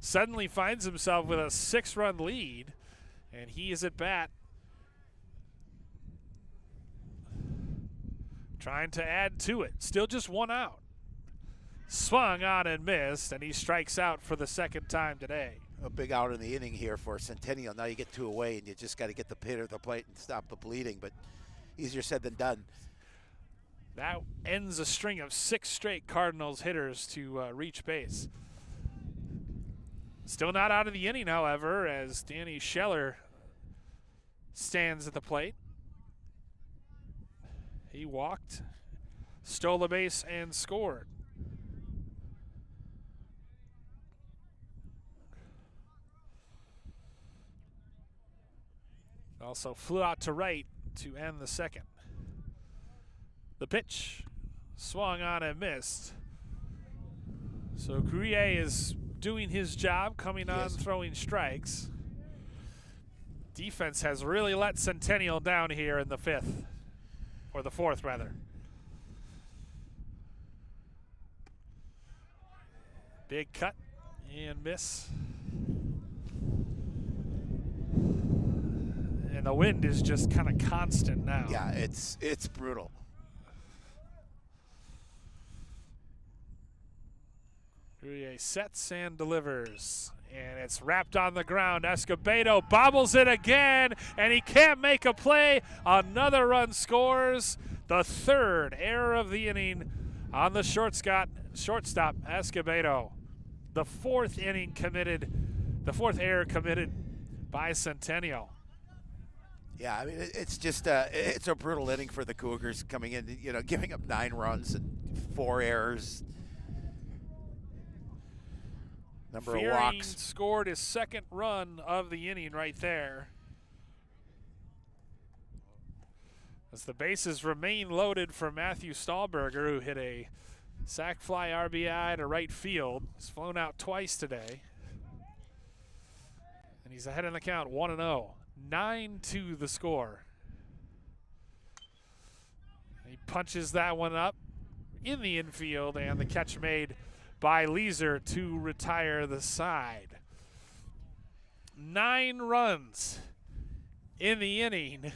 suddenly finds himself with a 6-run lead, and he is at bat. Trying to add to it. Still just 1 out. Swung on and missed, and he strikes out for the 2nd time today. A big out in the inning here for Centennial. Now you get 2 away, and you just got to get the hitter to the plate and stop the bleeding, but easier said than done. That ends a string of 6 straight Cardinals hitters to reach base. Still not out of the inning, however, as Danny Scheller stands at the plate. He walked, stole a base, and scored. Also flew out to right to end the 2nd. The pitch swung on and missed. So Gruyere is doing his job, coming on, throwing strikes. Defense has really let Centennial down here in the 5th. Or the 4th, rather. Big cut and miss. And the wind is just kind of constant now. Yeah, it's brutal. Gruyere Jay sets and delivers. And it's wrapped on the ground. Escobedo bobbles it again, and he can't make a play. Another run scores. The third error of the inning on the shortstop, Escobedo. The fourth error committed by Centennial. Yeah, I mean, it's just it's a brutal inning for the Cougars coming in, giving up 9 runs and 4 errors. Number of walks. Scored his second run of the inning right there. As the bases remain loaded for Matthew Stahlberger, who hit a sac fly RBI to right field. He's flown out twice today. And he's ahead in the count, 1-0. 9-2 the score. He punches that one up in the infield, and the catch made by Leeser to retire the side. 9 runs in the inning.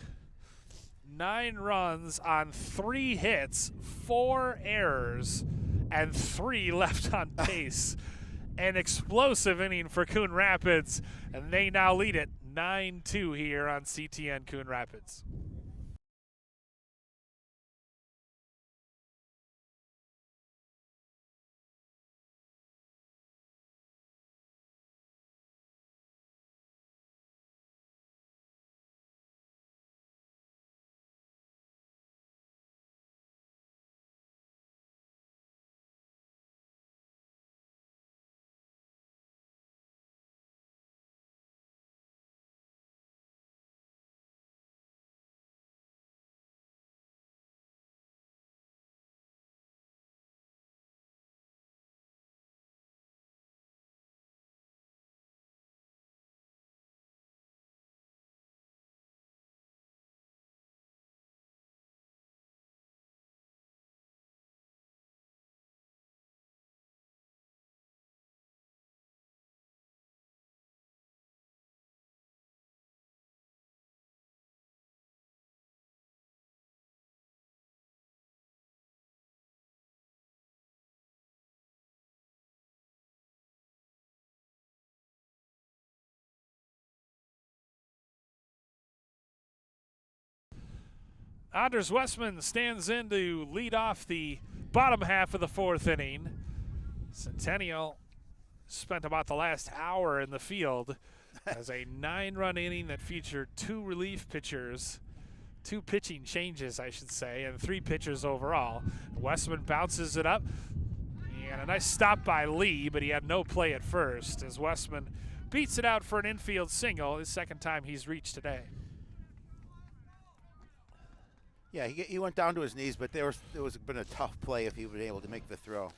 9 runs on 3 hits, 4 errors, and 3 left on base. An explosive inning for Coon Rapids, and they now lead it 9-2 here on CTN Coon Rapids. Anders Westman stands in to lead off the bottom half of the 4th inning. Centennial spent about the last hour in the field as a 9-run inning that featured 2 relief pitchers, 2 pitching changes, I should say, and 3 pitchers overall. Westman bounces it up, and a nice stop by Lee, but he had no play at first as Westman beats it out for an infield single, his second time he's reached today. Yeah, he went down to his knees, but there was been a tough play if he would be able to make the throw.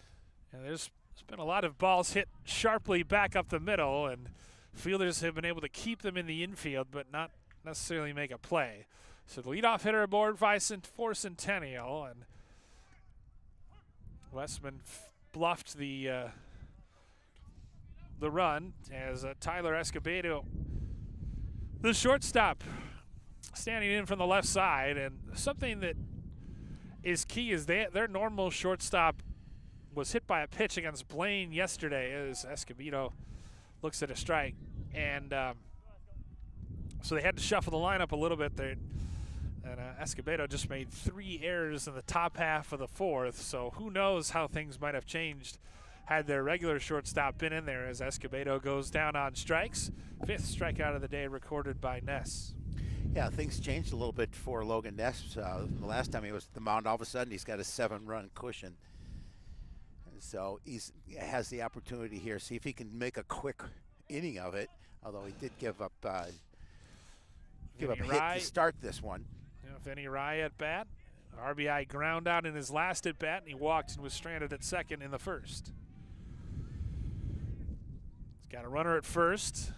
And there's been a lot of balls hit sharply back up the middle, and fielders have been able to keep them in the infield but not necessarily make a play. So the leadoff hitter aboard for Centennial, and Westman bluffed the run as Tyler Escobedo, the shortstop, standing in from the left side. And something that is key is their normal shortstop was hit by a pitch against Blaine yesterday as Escobedo looks at a strike. And so they had to shuffle the lineup a little bit there. And Escobedo just made 3 errors in the top half of the 4th. So who knows how things might have changed had their regular shortstop been in there as Escobedo goes down on strikes. 5th strikeout of the day recorded by Ness. Yeah, things changed a little bit for Logan Ness. The last time he was at the mound, all of a sudden he's got a 7-run cushion. And so he has the opportunity here. See if he can make a quick inning of it, although he did give up a hit to start this one. Vinny Rye at bat. RBI ground out in his last at bat, and he walked and was stranded at second in the 1st. He's got a runner at first,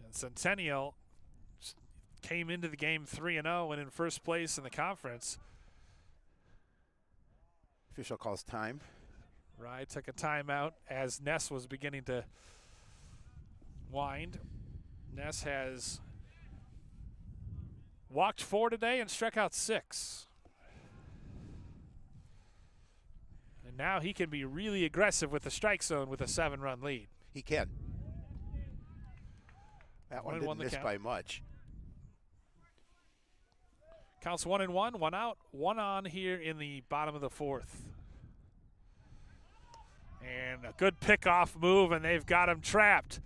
and Centennial came into the game 3-0 and in first place in the conference. Official calls time. Rye took a timeout as Ness was beginning to wind. Ness has walked 4 today and struck out 6. And now he can be really aggressive with the strike zone with a 7-run lead. He can. That one didn't miss by much. Counts 1-1, 1 out, 1 on here in the bottom of the 4th. And a good pickoff move, and they've got him trapped.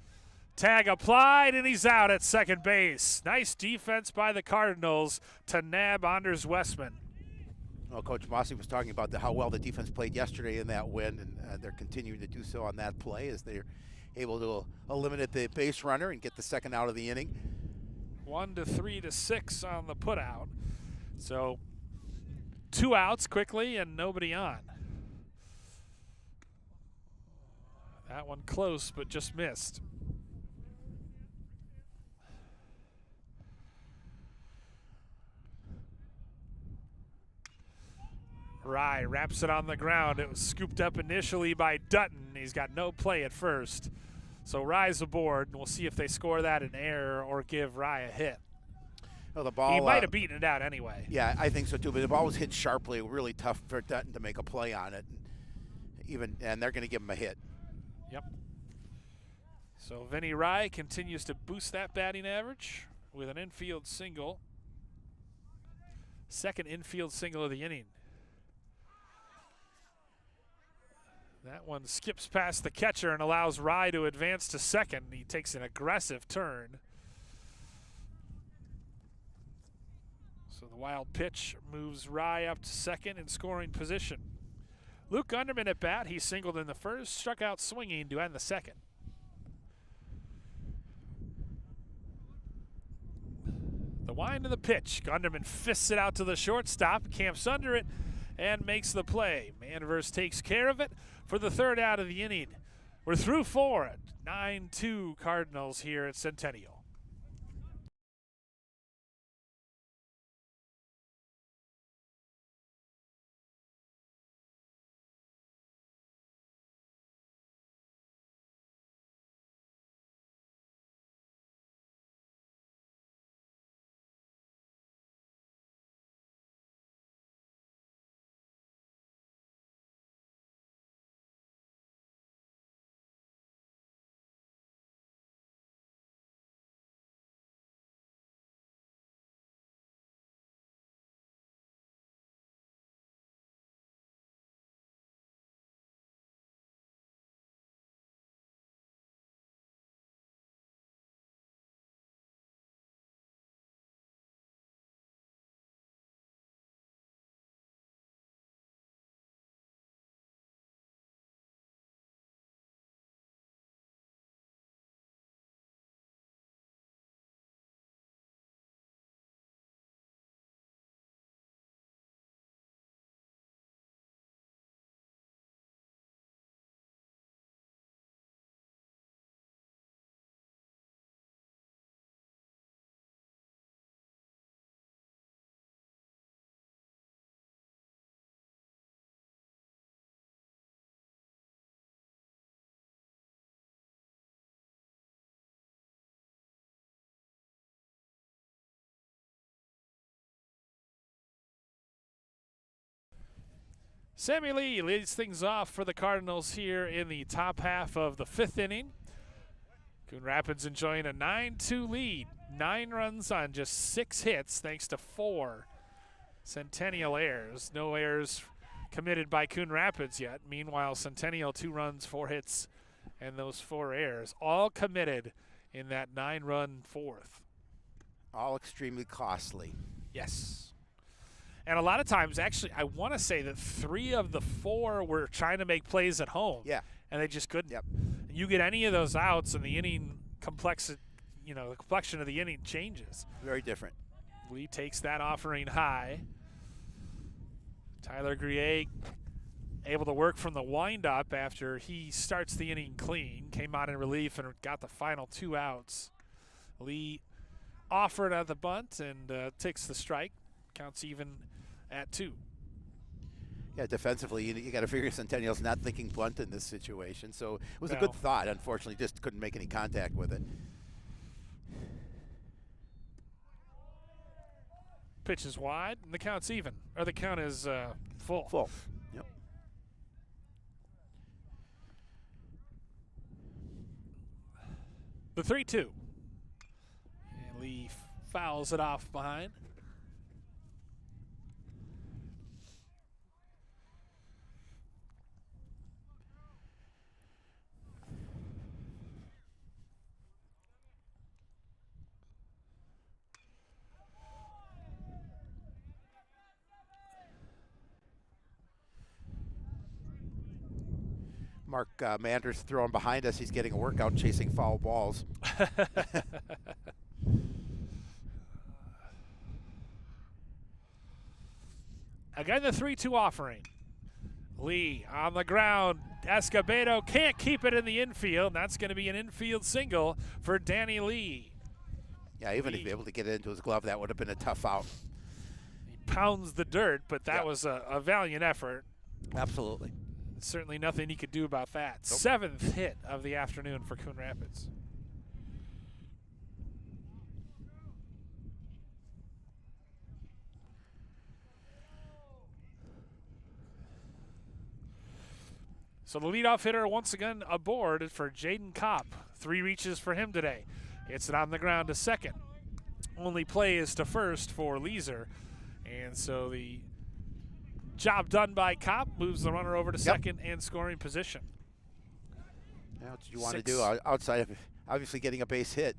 Tag applied, and he's out at second base. Nice defense by the Cardinals to nab Anders Westman. Well, Coach Mossy was talking about how well the defense played yesterday in that win, and they're continuing to do so on that play as they're able to eliminate the base runner and get the second out of the inning. 1 to 3 to 6 on the putout. So 2 outs quickly and nobody on. That one close, but just missed. Rye wraps it on the ground. It was scooped up initially by Dutton. He's got no play at first. So Rye's aboard, and we'll see if they score that an error or give Rye a hit. Well, the ball, he might have beaten it out anyway. Yeah, I think so too, but the ball was hit sharply. Really tough for Dutton to make a play on it. And they're going to give him a hit. Yep. So Vinny Rye continues to boost that batting average with an infield single. Second infield single of the inning. That one skips past the catcher and allows Rye to advance to second. He takes an aggressive turn. So the wild pitch moves Rye up to second in scoring position. Luke Gunderman at bat. He singled in the first, struck out swinging to end the second. The wind of the pitch. Gunderman fists it out to the shortstop, camps under it, and makes the play. Manverse takes care of it for the 3rd out of the inning. We're through 4 at 9-2 Cardinals here at Centennial. Sammy Lee leads things off for the Cardinals here in the top half of the 5th inning. Coon Rapids enjoying a 9-2 lead. 9 runs on just 6 hits thanks to 4 Centennial errors. No errors committed by Coon Rapids yet. Meanwhile, Centennial 2 runs, 4 hits, and those 4 errors all committed in that 9-run 4th. All extremely costly. Yes. And a lot of times, actually, I want to say that 3 of the 4 were trying to make plays at home. Yeah. And they just couldn't. Yep. You get any of those outs, and the inning the complexion of the inning changes. Very different. Lee takes that offering high. Tyler Grier able to work from the windup after he starts the inning clean. Came out in relief and got the final 2 outs. Lee offered at the bunt and takes the strike. Counts even at 2. Yeah, defensively, you got to figure Centennial's not thinking bunt in this situation. So it was No. a good thought. Unfortunately, just couldn't make any contact with it. Pitch is wide, and the count's even. Or the count is full. Full. Yep. The 3-2. And Lee fouls it off behind. Mark Manders throwing behind us. He's getting a workout chasing foul balls. Again, the 3-2 offering. Lee on the ground. Escobedo can't keep it in the infield. That's going to be an infield single for Danny Lee. Yeah, even if he was able to get it into his glove, that would have been a tough out. He pounds the dirt, but that was a valiant effort. Absolutely. Certainly nothing he could do about that. Nope. 7th hit of the afternoon for Coon Rapids. So the leadoff hitter once again aboard for Jaden Kopp. 3 reaches for him today. Hits it on the ground to second. Only play is to first for Leeser. And so the job done by Kopp moves the runner over to second and scoring position. Now what you want to do outside of obviously getting a base hit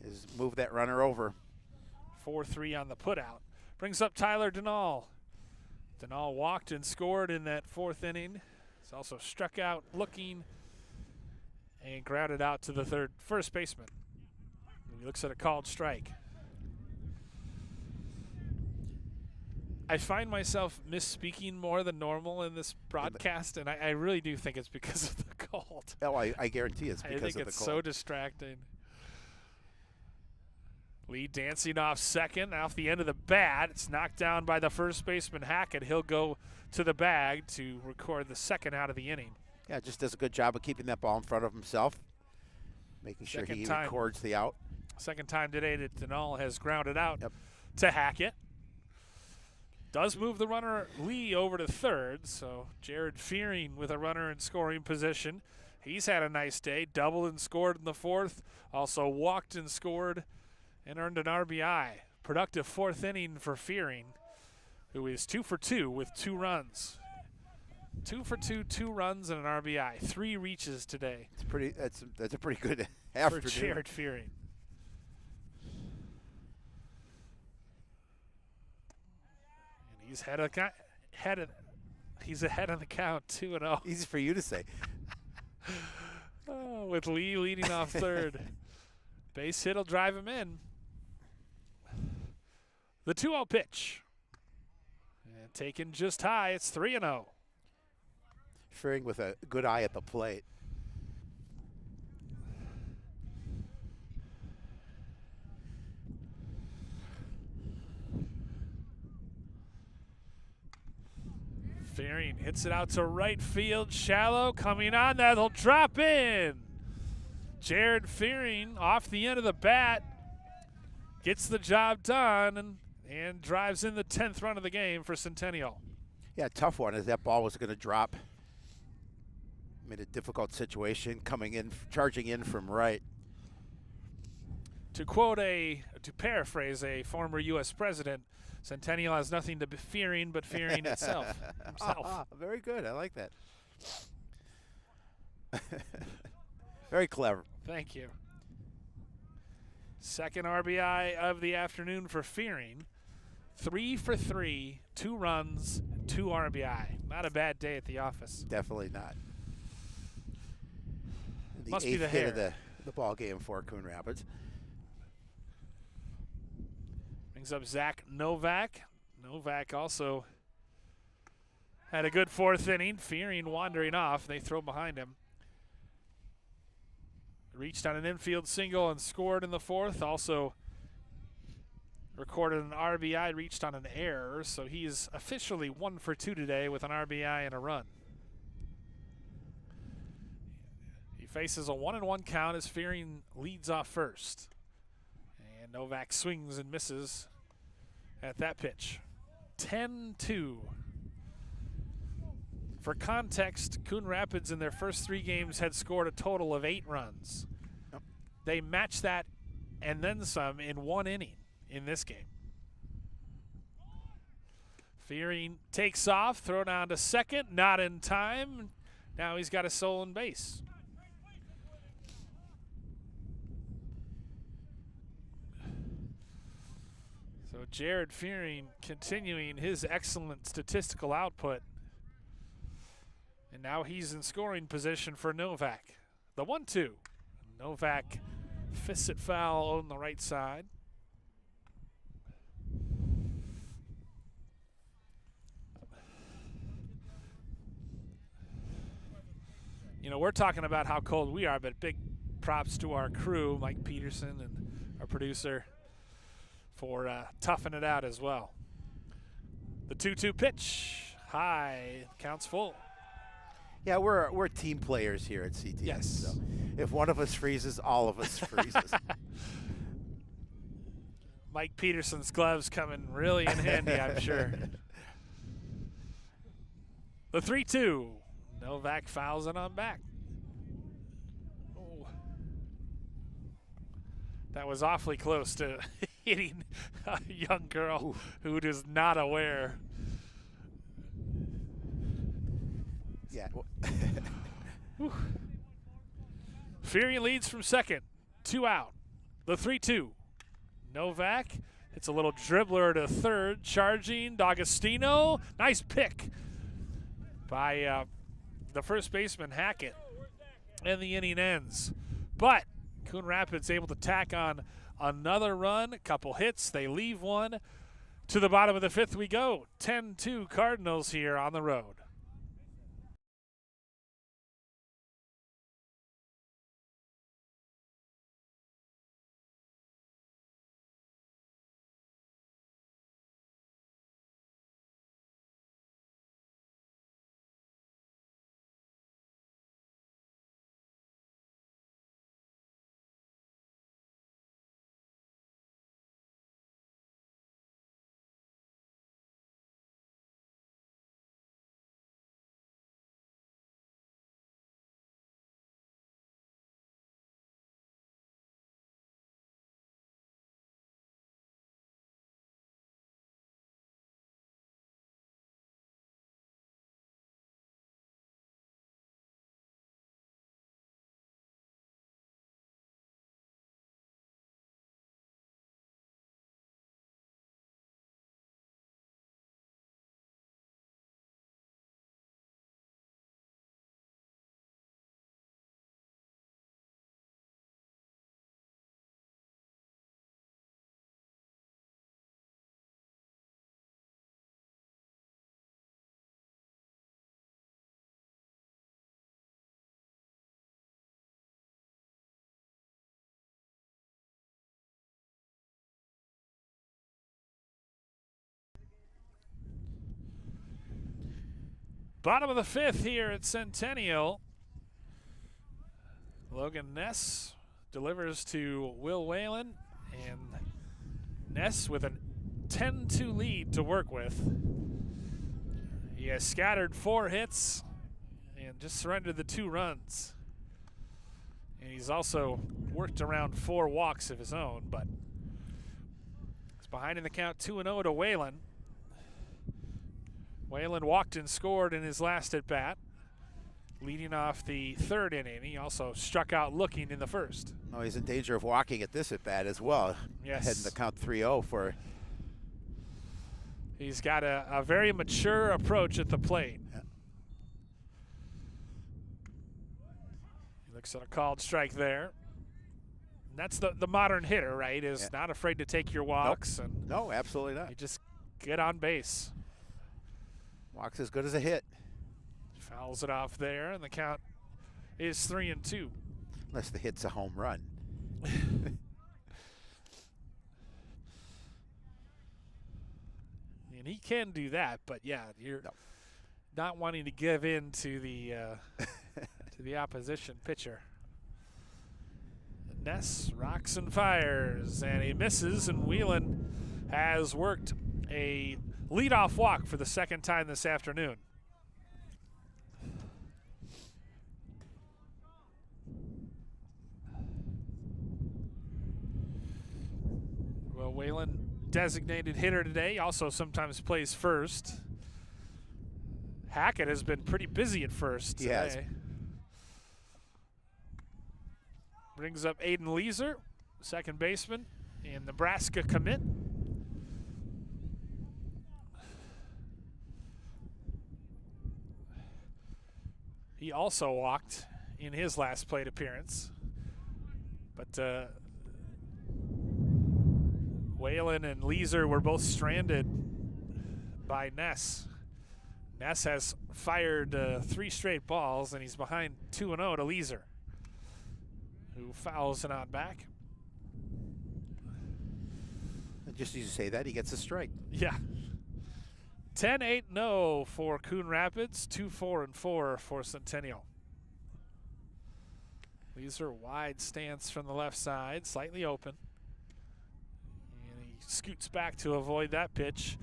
is move that runner over. 4-3 on the putout. Brings up Tyler Denal. Denal walked and scored in that 4th inning. He's also struck out looking and grounded out to the first baseman. He looks at a called strike. I find myself misspeaking more than normal in this broadcast, and I really do think it's because of the cold. Oh, I guarantee it's because of the cold. I think it's so distracting. Lee dancing off second, off the end of the bat. It's knocked down by the first baseman Hackett. He'll go to the bag to record the second out of the inning. Yeah, just does a good job of keeping that ball in front of himself, making sure he records the out. Second time today that Denal has grounded out to Hackett. Does move the runner Lee over to third, so Jared Fearing with a runner in scoring position. He's had a nice day, doubled and scored in the 4th, also walked and scored and earned an RBI. Productive 4th inning for Fearing, who is 2 for 2 with 2 runs. 2 for 2, 2 runs and an RBI. 3 reaches today. It's pretty. That's a pretty good afternoon for Jared Fearing. And he's he's ahead on the count, 2-0. Easy for you to say. With Lee leading off third. Base hit will drive him in. The 2-0 pitch. And taken just high. It's 3-0. Fearing with a good eye at the plate. Fearing hits it out to right field, shallow, coming on, that'll drop in. Jared Fearing off the end of the bat, gets the job done and drives in the 10th run of the game for Centennial. Yeah, tough one as that ball was going to drop. Made a difficult situation coming in, charging in from right. To paraphrase a former U.S. president, Centennial has nothing to be fearing but fearing itself. Very good. I like that. Very clever. Thank you. Second RBI of the afternoon for Fearing. 3 for 3, 2 runs, 2 RBI. Not a bad day at the office. Definitely not. The Must 8th be the hit hair. of the ball game for Coon Rapids. Brings up Zach Novak. Novak also had a good 4th inning. Fearing wandering off. They throw behind him. Reached on an infield single and scored in the 4th. Also recorded an RBI, reached on an error. So he's officially 1 for 2 today with an RBI and a run. He faces a 1-1 count as Fearing leads off first. And Novak swings and misses at that pitch. 10-2. For context, Coon Rapids in their first 3 games had scored a total of 8 runs. Yep. they matched that and then some in 1 inning in this game. Fearing takes off, throw down to second, not in time. Now he's got a stolen base. So Jared Fearing continuing his excellent statistical output. And now he's in scoring position for Novak. The 1-2. Novak fists it foul on the right side. You know, we're talking about how cold we are, but big props to our crew, Mike Peterson and our producer, for toughing it out as well. The 2-2 pitch, high, counts full. Yeah, we're team players here at CTN. Yes. So if one of us freezes, all of us freezes. Mike Peterson's gloves coming really in handy, I'm sure. The 3-2. Novak fouls it on back. Oh. That was awfully close to hitting a young girl who is not aware. Yeah. Fearing leads from second. 2 out. The 3-2. Novak hits a little dribbler to third. Charging D'Agostino. Nice pick by the first baseman Hackett. And the inning ends. But Coon Rapids able to tack on another run. A couple hits. They leave one. To the bottom of the 5th we go. 10-2 Cardinals here on the road. Bottom of the 5th here at Centennial. Logan Ness delivers to Will Whalen, and Ness with a 10-2 lead to work with. He has scattered 4 hits and just surrendered the 2 runs. And he's also worked around 4 walks of his own, but he's behind in the count 2-0 to Whalen. Whalen walked and scored in his last at-bat, leading off the 3rd inning. He also struck out looking in the 1st. Oh, he's in danger of walking at this at-bat as well. Yes. Heading the count 3-0 for. He's got a very mature approach at the plate. Yeah. He looks at a called strike there. And that's the modern hitter, right? Is not afraid to take your walks. Nope. And no, absolutely not. you just get on base. Walks as good as a hit. Fouls it off there, and the count is 3-2. Unless the hit's a home run. And he can do that, but yeah, you're not wanting to give in to the to the opposition pitcher. Ness rocks and fires, and he misses, and Whelan has worked a leadoff walk for the 2nd time this afternoon. designated hitter today. He also sometimes plays first. Hackett has been pretty busy at first today. Yes. Brings up Aiden Leeser, second baseman, and Nebraska commit. He also walked in his last plate appearance. But Whalen and Leeser were both stranded by Ness. Ness has fired 3 straight balls, and he's behind 2-0 to Leeser, who fouls an out back. Just as you say that, he gets a strike. Yeah. 10-8-0 for Coon Rapids, 2-4-4 for Centennial. Leeser wide stance from the left side, slightly open. And he scoots back to avoid that pitch.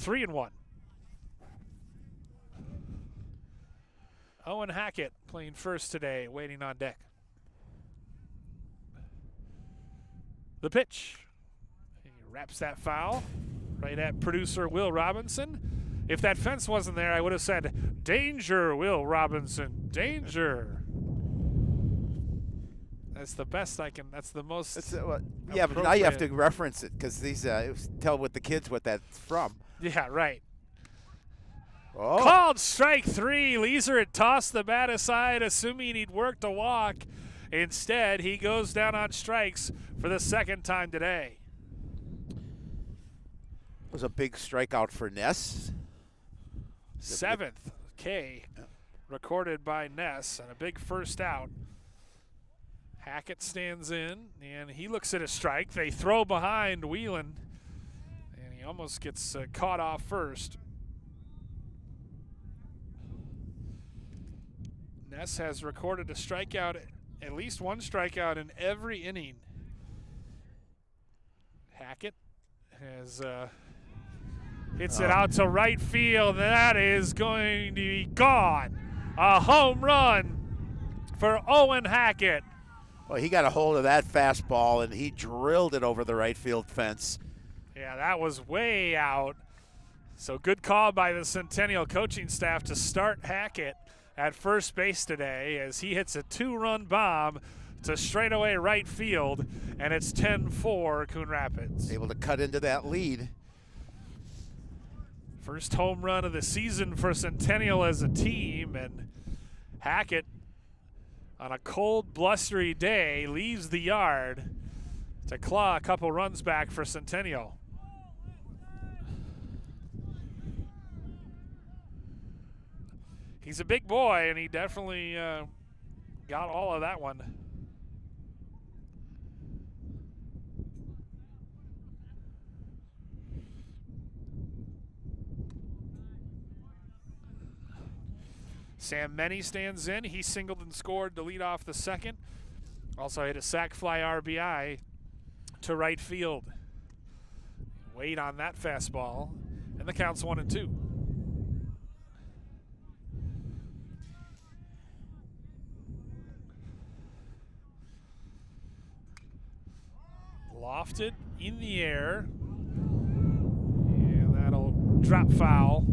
3-1. Owen Hackett playing first today, waiting on deck. The pitch. He wraps that foul right at producer Will Robinson. If that fence wasn't there, I would have said, "Danger, Will Robinson, danger." That's the best I can. That's the most. Yeah, but now you have to reference it because these tell with the kids what that's from. Yeah, right. Oh. Called strike 3. Leeser had tossed the bat aside, assuming he'd worked a walk. Instead, he goes down on strikes for the second time today. It was a big strikeout for Ness. 7th K recorded by Ness and a big first out. Hackett stands in, and he looks at a strike. They throw behind Whelan, and he almost gets caught off first. Ness has recorded a strikeout, at least one strikeout in every inning. Hackett has hits it out to right field. That is going to be gone. A home run for Owen Hackett. Well, he got a hold of that fastball, and he drilled it over the right field fence. Yeah, that was way out. So good call by the Centennial coaching staff to start Hackett at first base today as he hits a 2-run bomb to straightaway right field, and it's 10-4 Coon Rapids. Able to cut into that lead. First home run of the season for Centennial as a team, and Hackett on a cold, blustery day leaves the yard to claw a couple runs back for Centennial. He's a big boy, and he definitely got all of that one. Sam Meny stands in. He singled and scored to lead off the second. Also hit a sac fly RBI to right field. Wait on that fastball, and the count's 1-2. Lofted in the air, and that'll drop foul.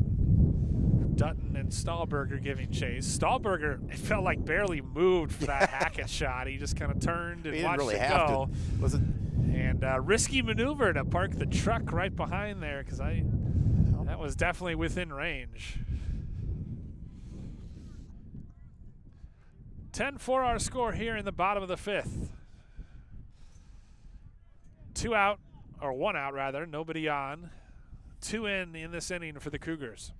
Dutton and Stahlberger giving chase. Stahlberger, it felt like barely moved for that Hackett shot. He just kind of turned and watched really it have go. To. And risky maneuver to park the truck right behind there because that was definitely within range. 10-4 our score here in the bottom of the 5th. 2 out, or 1 out rather, nobody on. 2 in this inning for the Cougars.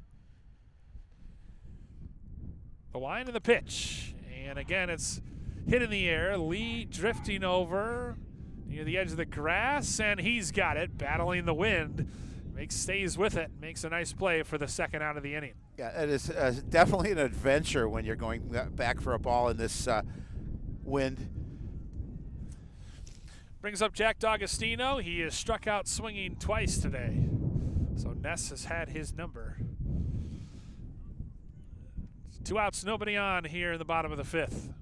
The line and the pitch. And again, it's hit in the air. Lee drifting over near the edge of the grass, and he's got it, battling the wind. Stays with it, makes a nice play for the second out of the inning. Yeah, it is definitely an adventure when you're going back for a ball in this wind. Brings up Jack D'Agostino. He is struck out swinging twice today. So Ness has had his number. 2 outs, nobody on here in the bottom of the 5th.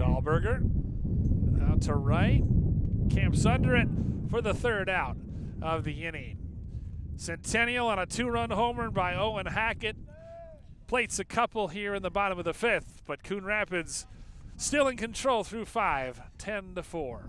Stahlberger out to right. Camps under it for the third out of the inning. Centennial on a 2-run homer by Owen Hackett. Plates a couple here in the bottom of the fifth, but Coon Rapids still in control through 5, 10-4.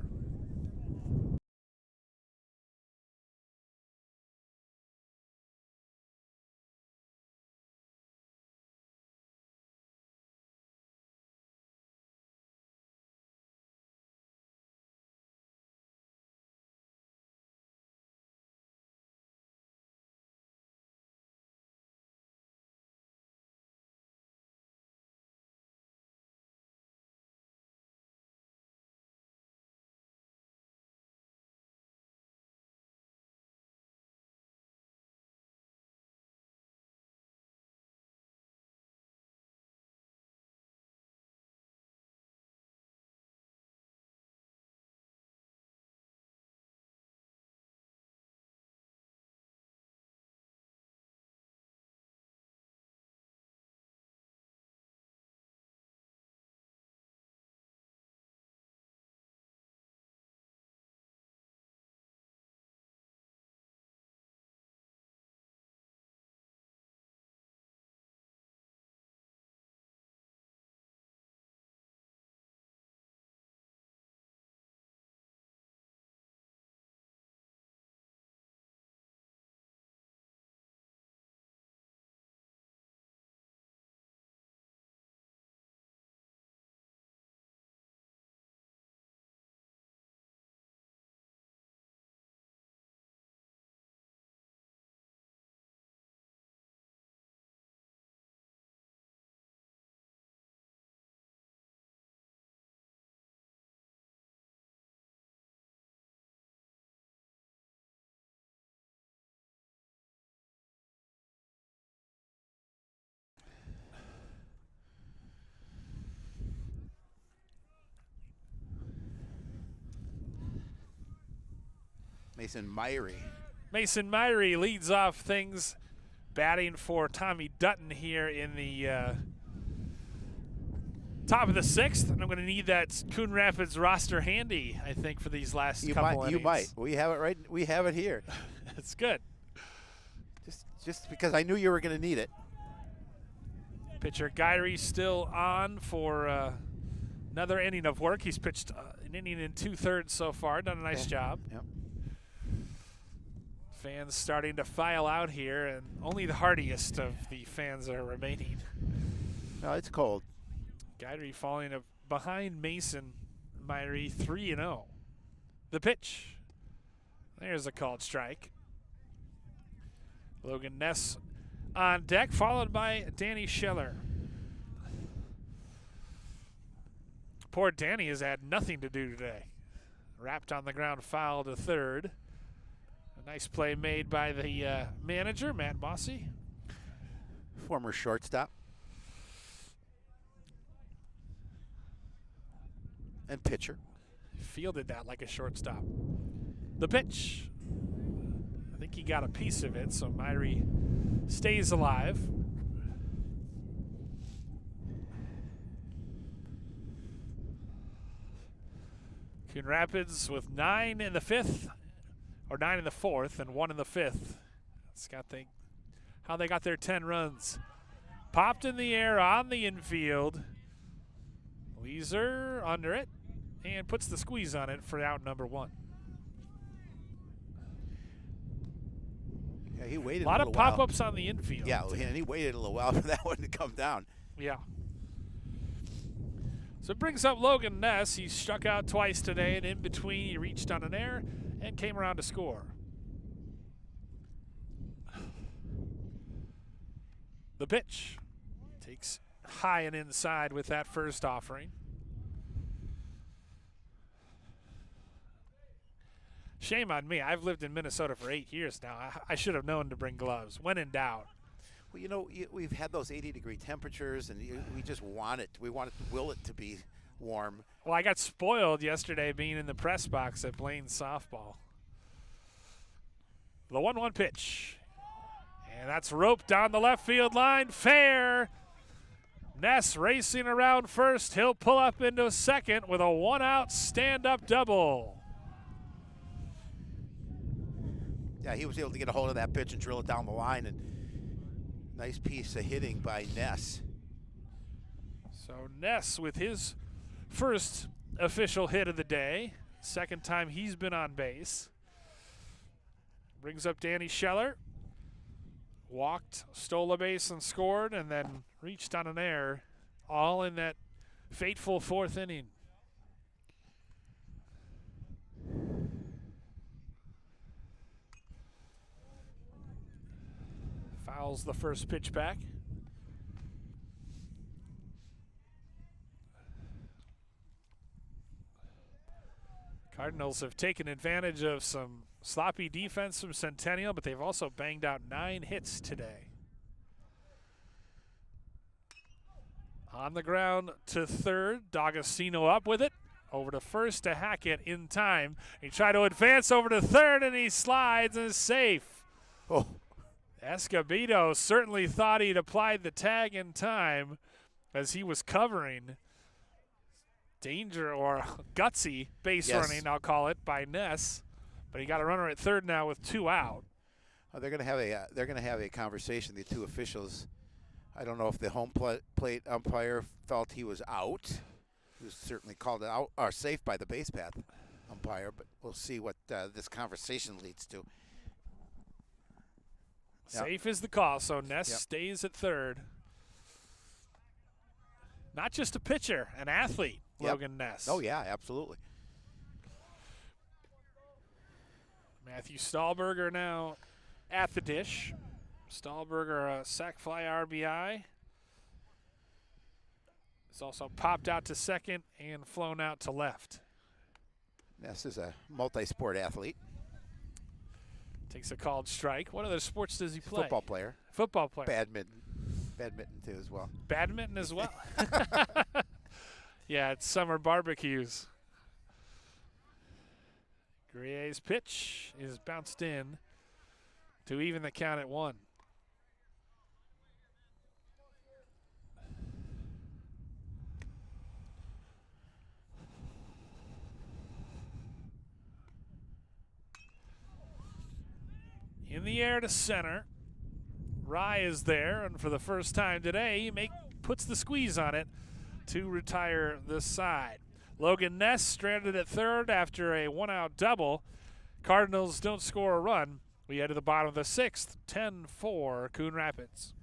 Mason Myrie. Mason Myrie leads off things, batting for Tommy Dutton here in the top of the 6th. And I'm going to need that Coon Rapids roster handy, I think, for these last couple innings. You might. We have it right. We have it here. That's good. Just because I knew you were going to need it. Pitcher Gyrie still on for another inning of work. He's pitched an inning and 2/3 so far. Done a nice job. Yep. Fans starting to file out here, and only the hardiest of the fans are remaining. No, it's cold. Gyrie falling behind Mason Myrie 3-0. The pitch. There's a called strike. Logan Ness on deck, followed by Danny Scheller. Poor Danny has had nothing to do today. Wrapped on the ground, foul to third. A nice play made by the manager, Matt Mossy. Former shortstop. And pitcher. Fielded that like a shortstop. The pitch. I think he got a piece of it, so Myrie stays alive. Coon Rapids with 9 in the 5th, or 9 in the 4th, and 1 in the 5th. That's how they got their 10 runs. Popped in the air on the infield. Weezer under it, and puts the squeeze on it for out number 1. Yeah, he waited a lot of pop-ups on the infield. Yeah, and he waited a little while for that one to come down. Yeah. So it brings up Logan Ness. He struck out twice today, and in between he reached on an error and came around to score. The pitch takes high and inside with that first offering. Shame on me. I've lived in Minnesota for 8 years now. I should have known to bring gloves when in doubt. Well, you know, we've had those 80-degree temperatures, and we just want it. We will it to be warm. Well, I got spoiled yesterday being in the press box at Blaine softball. The 1-1 pitch. And that's roped down the left field line. Fair. Ness racing around first. He'll pull up into second with a one-out stand-up double. Yeah, he was able to get a hold of that pitch and drill it down the line, and nice piece of hitting by Ness. So Ness with his first official hit of the day. Second time he's been on base. Brings up Danny Scheller. Walked, stole a base and scored, and then reached on an error. All in that fateful fourth inning. Fouls the first pitch back. Cardinals have taken advantage of some sloppy defense from Centennial, but they've also banged out 9 hits today. On the ground to third, D'Agostino up with it. Over to first to Hackett in time. He tried to advance over to third, and he slides and is safe. Oh. Escobedo certainly thought he'd applied the tag in time as he was covering. Danger or gutsy base running, I'll call it, by Ness. But he got a runner at third now with 2 out. They're going to have a conversation, the two officials. I don't know if the home plate umpire felt he was out. He was certainly called out or safe by the base path umpire, but we'll see what this conversation leads to. Safe is the call, so Ness stays at third. Not just a pitcher, an athlete, Logan Ness. Oh, yeah, absolutely. Matthew Stahlberger now at the dish. Stahlberger, a sac fly RBI. It's also popped out to second and flown out to left. Ness is a multi-sport athlete. Takes a called strike. What other sports does he play? Football player. Football player. Badminton too as well. Badminton as well. Yeah, it's summer barbecues. Grier's pitch is bounced in to even the count at 1. In the air to center. Rye is there, and for the first time today, he puts the squeeze on it to retire the side. Logan Ness stranded at third after a 1-out double. Cardinals don't score a run. We head to the bottom of the 6th, 10-4 Coon Rapids.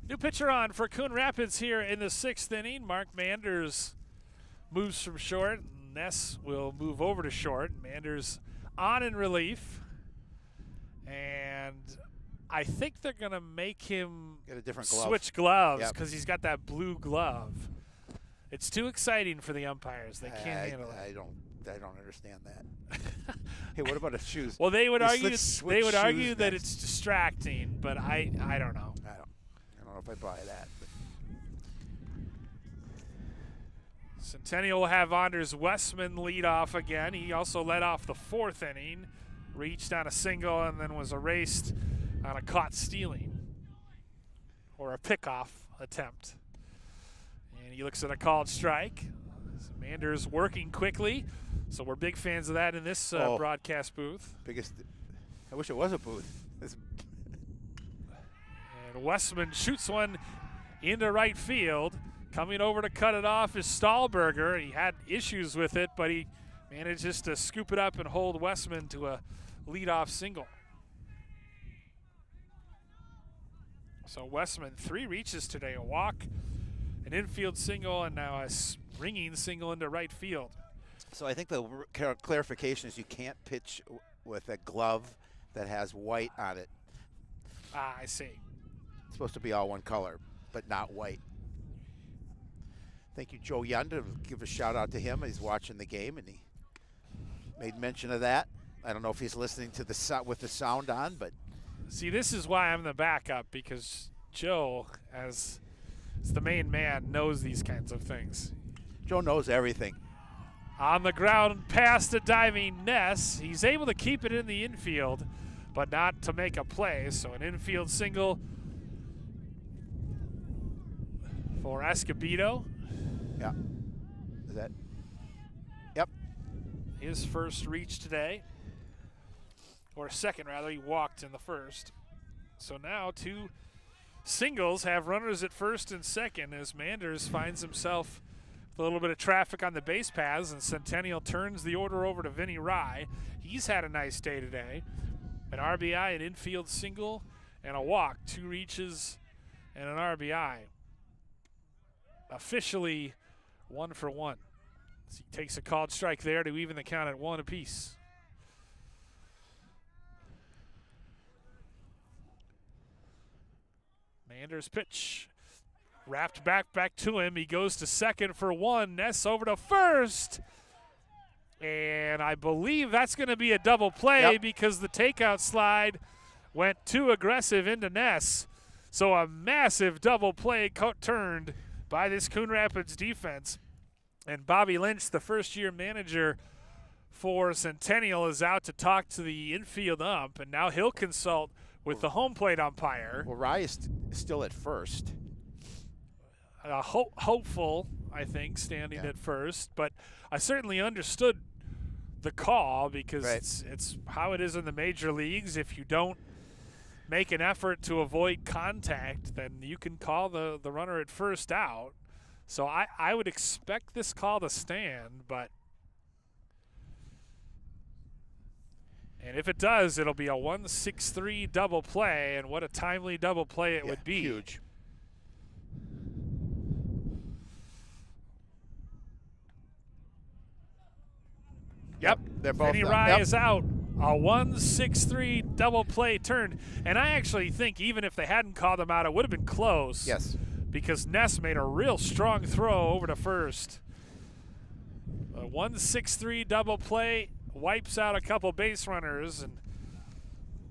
New pitcher on for Coon Rapids here in the 6th inning. Mark Manders moves from short. Ness will move over to short. Manders on in relief. And I think they're going to make him get a different glove. Switch gloves because he's got that blue glove. It's too exciting for the umpires. They can't handle it. I don't understand that. Hey, what about his shoes? Well, they would argue that that it's distracting, but I don't know. I don't know if I buy that. Centennial will have Anders Westman lead off again. He also led off the 4th inning, reached on a single, and then was erased on a caught stealing or a pickoff attempt. And he looks at a called strike. Manders working quickly, so we're big fans of that in this broadcast booth. I wish it was a booth. And Westman shoots one into right field. Coming over to cut it off is Stahlberger. He had issues with it, but he manages to scoop it up and hold Westman to a leadoff single. So Westman, 3 reaches today, a walk, an infield single, and now a ringing single into right field. So I think the clarification is you can't pitch with a glove that has white on it. Ah, I see. It's supposed to be all one color, but not white. Thank you, Joe Young, to give a shout out to him. He's watching the game, and he made mention of that. I don't know if he's listening to with the sound on, but see, this is why I'm the backup, because Joe, as the main man, knows these kinds of things. Joe knows everything. On the ground past a diving Ness. He's able to keep it in the infield, but not to make a play. So an infield single for Escobedo. Yeah. Is that? Yep. His first reach today. Or second, rather. He walked in the first. So now 2 singles have runners at first and second as Manders finds himself with a little bit of traffic on the base paths, and Centennial turns the order over to Vinny Rye. He's had a nice day today. An RBI, an infield single, and a walk. 2 reaches and an RBI. Officially 1 for 1. So he takes a called strike there to even the count at 1 apiece. Manders pitch. Wrapped back to him. He goes to second for 1. Ness over to first. And I believe that's going to be a double play because the takeout slide went too aggressive into Ness. So a massive double play turned by this Coon Rapids defense. And Bobby Lynch, the first-year manager for Centennial, is out to talk to the infield ump, and now he'll consult with the home plate umpire. Well, Rye is still at first. Hopeful, I think, standing at first. But I certainly understood the call because it's how it is in the major leagues. If you don't make an effort to avoid contact, then you can call the runner at first out. So I would expect this call to stand, but and if it does, it'll be a 1-6-3 double play, and what a timely double play it would be. Huge. Yep, they're both. Vinny Rye is out. A 1-6-3 double play turned, and I actually think even if they hadn't called him out, it would have been close. Yes. Because Ness made a real strong throw over to first. A 1-6-3 double play wipes out a couple base runners, and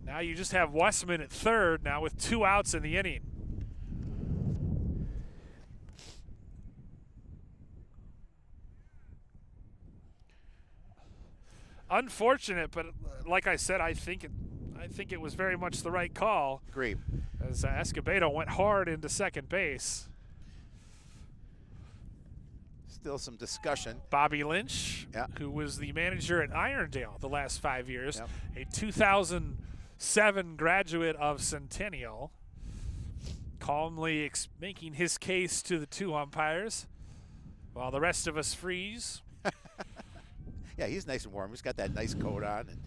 now you just have Westman at third now with 2 outs in the inning. Unfortunate, but like I said, I think it was very much the right call. Agree. As Escobedo went hard into second base. Still some discussion. Bobby Lynch, who was the manager at Irondale the last 5 years, a 2007 graduate of Centennial, calmly making his case to the 2 umpires while the rest of us freeze. Yeah, he's nice and warm. He's got that nice coat on. And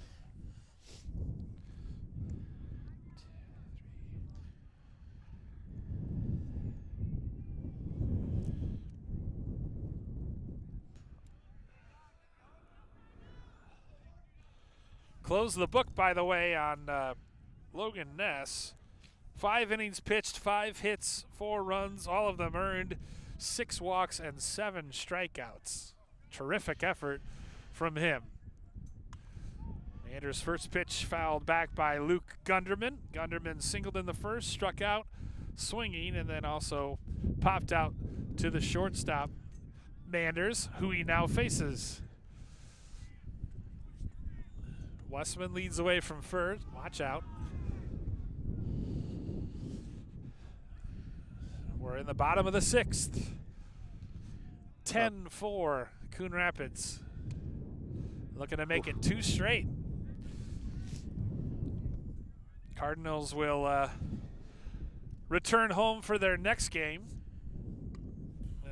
Close the book, by the way, on Logan Ness. 5 innings pitched, 5 hits, 4 runs, all of them earned, 6 walks and 7 strikeouts. Terrific effort from him. Anders' first pitch fouled back by Luke Gunderman. Gunderman singled in the first, struck out swinging, and then also popped out to the shortstop, Manders, who he now faces. Westman leads away from first. Watch out. We're in the bottom of the 6th. 10-4, Coon Rapids. Looking to make it 2 straight. Cardinals will return home for their next game,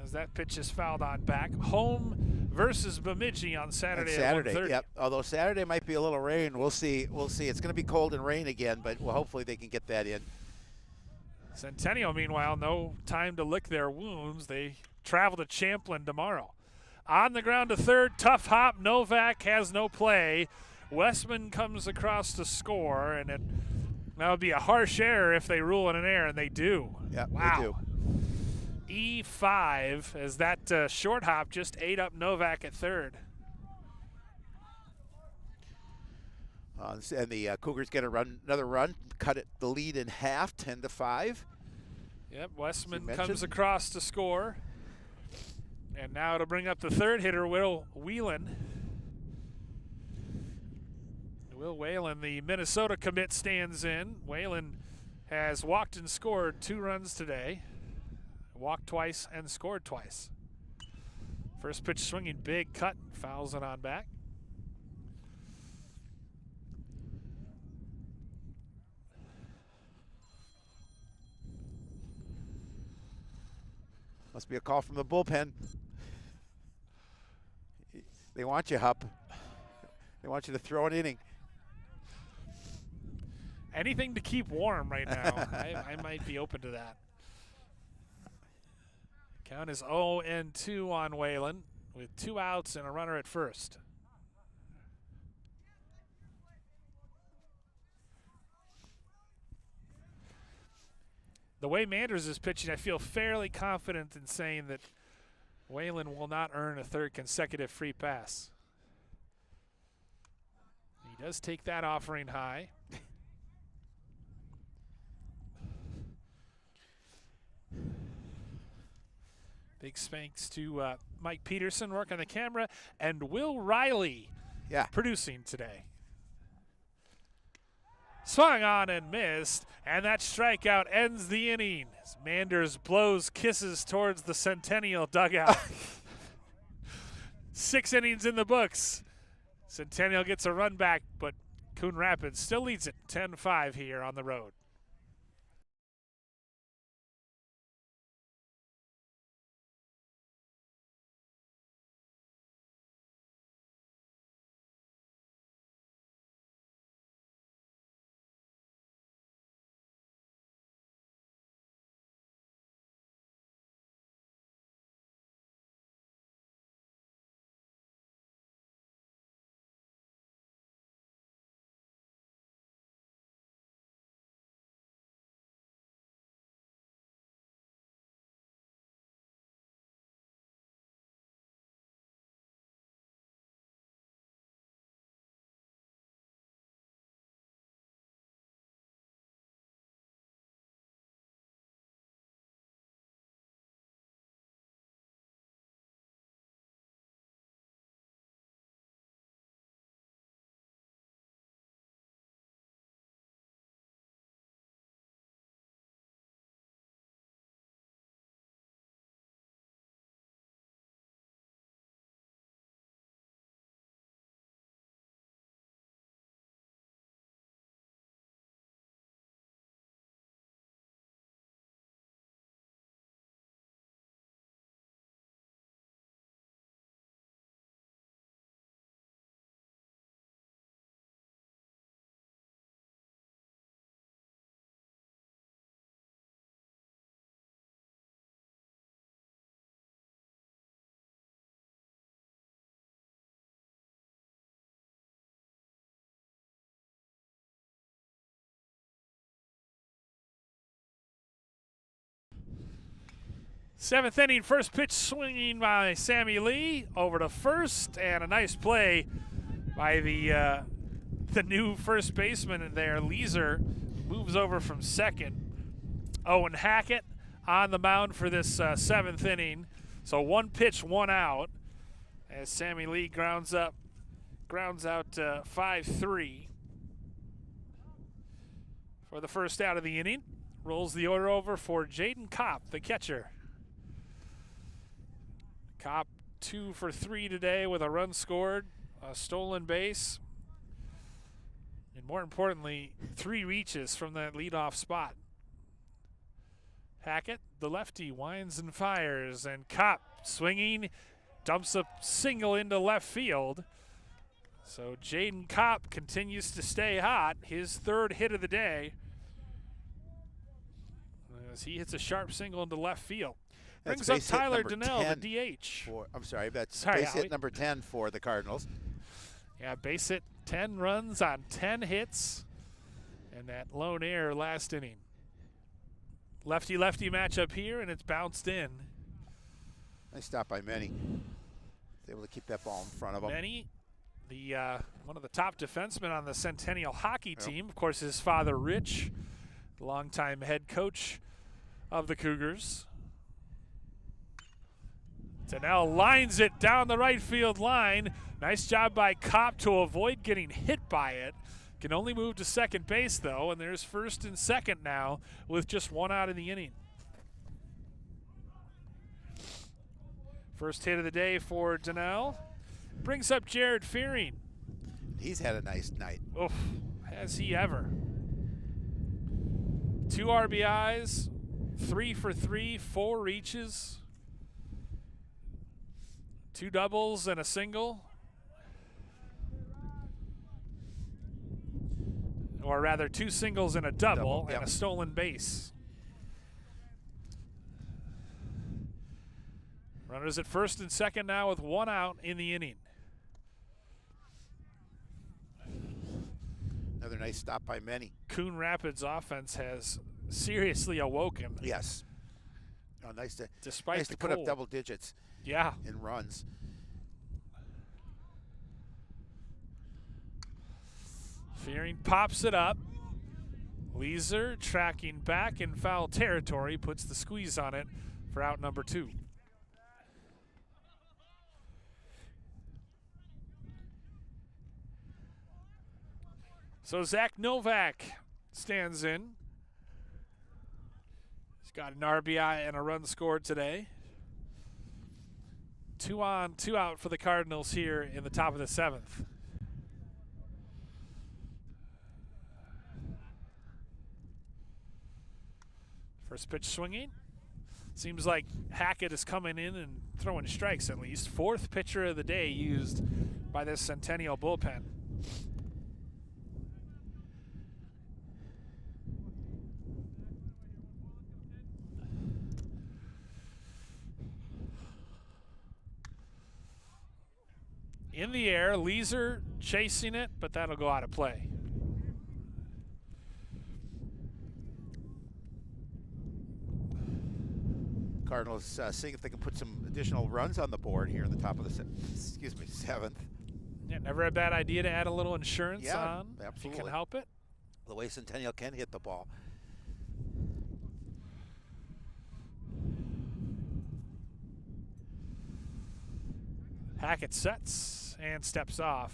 as that pitch is fouled on back. Home versus Bemidji on Saturday. Saturday, at 1:30. yep. Although Saturday might be a little rain, we'll see. We'll see. It's going to be cold and rain again, but hopefully they can get that in. Centennial, meanwhile, no time to lick their wounds. They travel to Champlin tomorrow. On the ground to third, tough hop. Novak has no play. Westman comes across to score, and that would be a harsh error if they rule it an error, and they do. Yeah, wow. they do. E5 as that short hop just ate up Novak at third. And the Cougars get another run, cut the lead in half, 10-5. Yep, Westman comes across to score. And now to bring up the third hitter, Will Whelan. Will Whalen, the Minnesota commit, stands in. Whalen has walked and scored 2 runs today. Walked twice and scored twice. First pitch swinging, big cut, fouls it on back. Must be a call from the bullpen. They want you, Hupp. They want you to throw an inning. Anything to keep warm right now. I might be open to that. Count is 0-2 on Whalen with 2 outs and a runner at first. The way Manders is pitching, I feel fairly confident in saying that Whalen will not earn a 3rd consecutive free pass. He does take that offering high. Big thanks to Mike Peterson working the camera and Will Riley producing today. Swung on and missed, and that strikeout ends the inning. As Manders blows kisses towards the Centennial dugout. 6 innings in the books. Centennial gets a run back, but Coon Rapids still leads it 10-5 here on the road. Seventh inning, first pitch swinging by Sammy Lee over to first, and a nice play by the new first baseman there. Leeser moves over from second. Owen Hackett on the mound for this seventh inning. So one pitch, one out, as Sammy Lee grounds out 5-3 for the first out of the inning. Rolls the order over for Jaden Kopp, the catcher. Kopp 2 for 3 today with a run scored, a stolen base, and more importantly, 3 reaches from that leadoff spot. Hackett, the lefty, winds and fires, and Kopp swinging, dumps a single into left field. So Jaden Kopp continues to stay hot, his 3rd hit of the day, as he hits a sharp single into left field. Brings up Tyler Donnell, the DH. That's base hit number 10 for the Cardinals. Yeah, base hit, 10 runs on 10 hits, and that lone error last inning. Lefty-lefty matchup here, and it's bounced in. Nice stop by Manny. He's able to keep that ball in front of him. Manny, one of the top defensemen on the Centennial hockey team. Of course, his father, Rich, the longtime head coach of the Cougars. Donnell lines it down the right field line. Nice job by Kopp to avoid getting hit by it. Can only move to second base, though, and there's first and second now with just 1 out in the inning. First hit of the day for Donnell. Brings up Jared Fearing. He's had a nice night. Oof, has he ever. 2 RBIs, 3 for 3, 4 reaches, 2 doubles and a single. Or rather, 2 singles and a double, and a stolen base. Runners at first and second now with 1 out in the inning. Another nice stop by Manny. Coon Rapids offense has seriously awoken. Yes. Oh, nice to Despite put up double digits. Yeah. In runs. Fearing pops it up. Leeser tracking back in foul territory, puts the squeeze on it for out number 2. So Zach Novak stands in. He's got an RBI and a run scored today. 2 on, 2 out for the Cardinals here in the top of the 7th. First pitch swinging. Seems like Hackett is coming in and throwing strikes at least. 4th pitcher of the day used by this Centennial bullpen. In the air, Leeser chasing it, but that'll go out of play. Cardinals seeing if they can put some additional runs on the board here in the top of the 7th. Yeah, never a bad idea to add a little insurance on. Absolutely. If you can help it. The way Centennial can hit the ball. Hackett sets and steps off.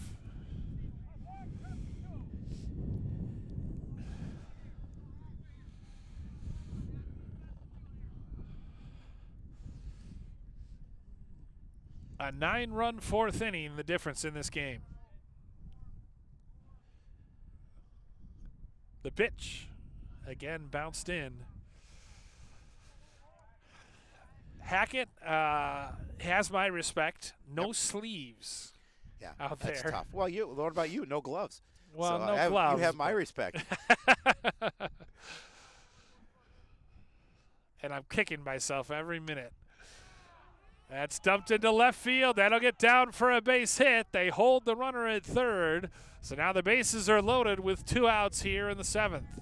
A 9-run 4th inning, the difference in this game. The pitch, again, bounced in. Hackett has my respect. No sleeves out there. That's tough. Well, what about you? No gloves. Well, so no gloves. You have my respect. And I'm kicking myself every minute. That's dumped into left field. That'll get down for a base hit. They hold the runner at 3rd. So now the bases are loaded with 2 outs here in the 7th.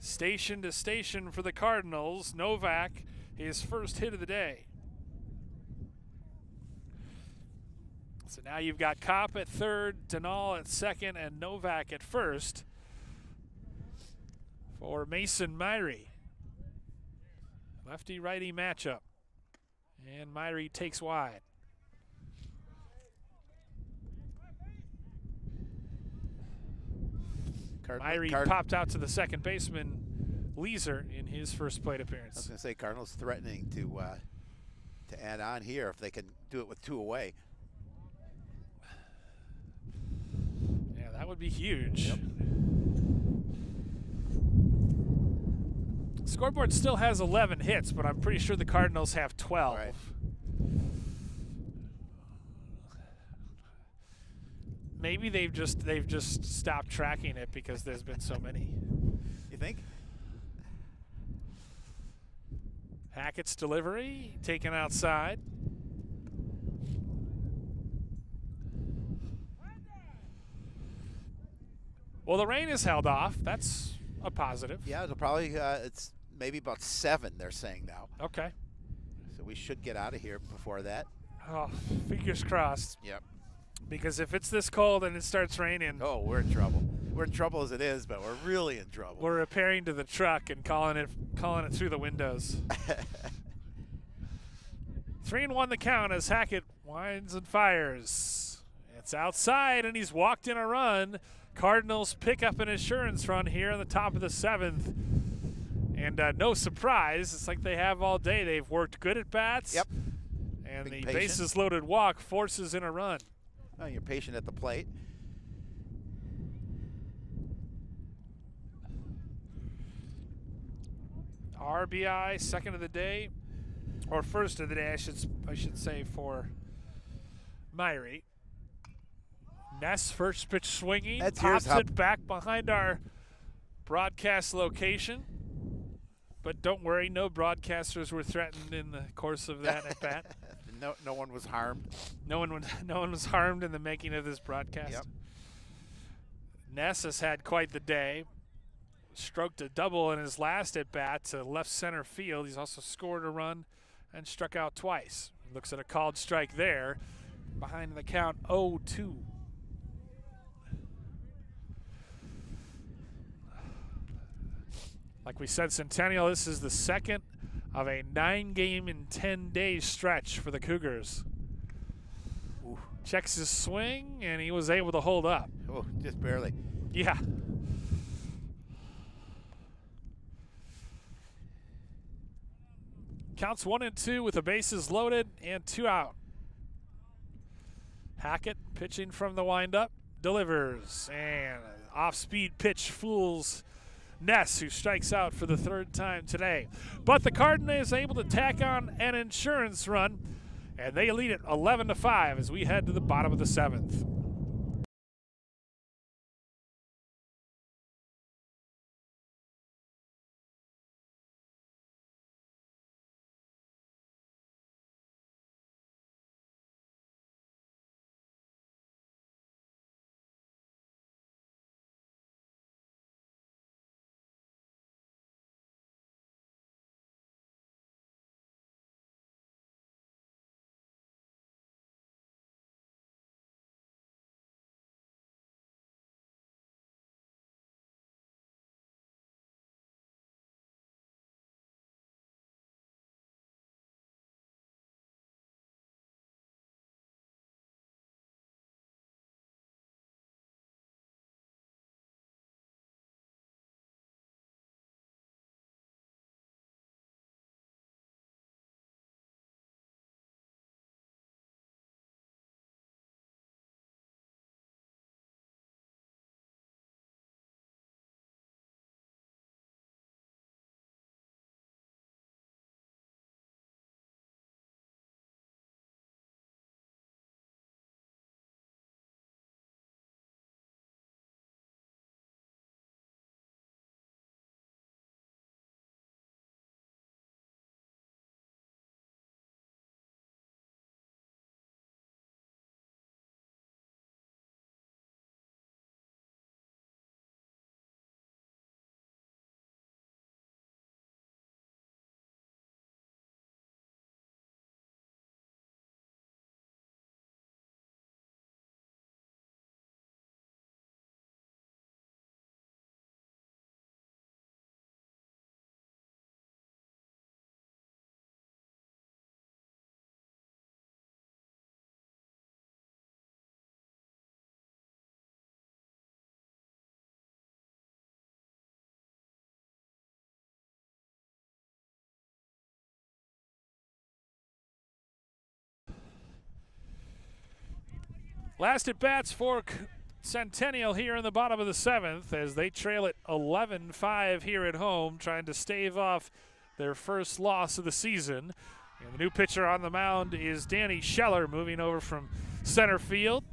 Station to station for the Cardinals. Novak, his first hit of the day. So now you've got Kopp at third, Denal at second, and Novak at first for Mason Myrie. Lefty-righty matchup. And Myrie takes wide. Myrie popped out to the second baseman, Leeser, in his first plate appearance. I was going to say, Cardinals threatening to add on here if they can do it with 2 away. Yeah, that would be huge. Yep. Scoreboard still has 11 hits, but I'm pretty sure the Cardinals have 12. Right. Maybe they've just stopped tracking it because there's been so many. You think? Hackett's delivery taken outside. Well, the rain is held off. That's a positive. Yeah, it'll probably it's maybe about 7. They're saying now. Okay. So we should get out of here before that. Oh, fingers crossed. Yep. Because if it's this cold and it starts raining, oh, we're in trouble. We're in trouble as it is, but we're really in trouble. We're repairing to the truck and calling it through the windows. 3-1 the count as Hackett winds and fires. It's outside and he's walked in a run. Cardinals pick up an insurance run here in the top of the 7th. And no surprise, it's like they have all day. They've worked good at bats. Yep. And Being the patient. bases loaded walk forces in a run. Oh, you're patient at the plate. RBI, second of the day, or first of the day, I should say, for Myrie. Ness first pitch swinging, pops it back behind our broadcast location. But don't worry, no broadcasters were threatened in the course of that at bat. No one was harmed. No one was harmed in the making of this broadcast. Yep. Ness has had quite the day. Stroked a double in his last at bat to left center field. He's also scored a run and struck out twice. Looks at a called strike there. Behind the count 0-2. Like we said, Centennial, this is the second of a 9-game in 10 days stretch for the Cougars. Ooh. Checks his swing, and he was able to hold up. Oh, just barely. Yeah. Counts 1-2 with the bases loaded and 2 out. Hackett pitching from the windup, delivers, and off-speed pitch fools Ness, who strikes out for the 3rd time today. But the Cardinals able to tack on an insurance run, and they lead it 11-5 as we head to the bottom of the 7th. Last at bats for Centennial here in the bottom of the 7th as they trail it 11-5 here at home, trying to stave off their first loss of the season. And the new pitcher on the mound is Danny Scheller, moving over from center field.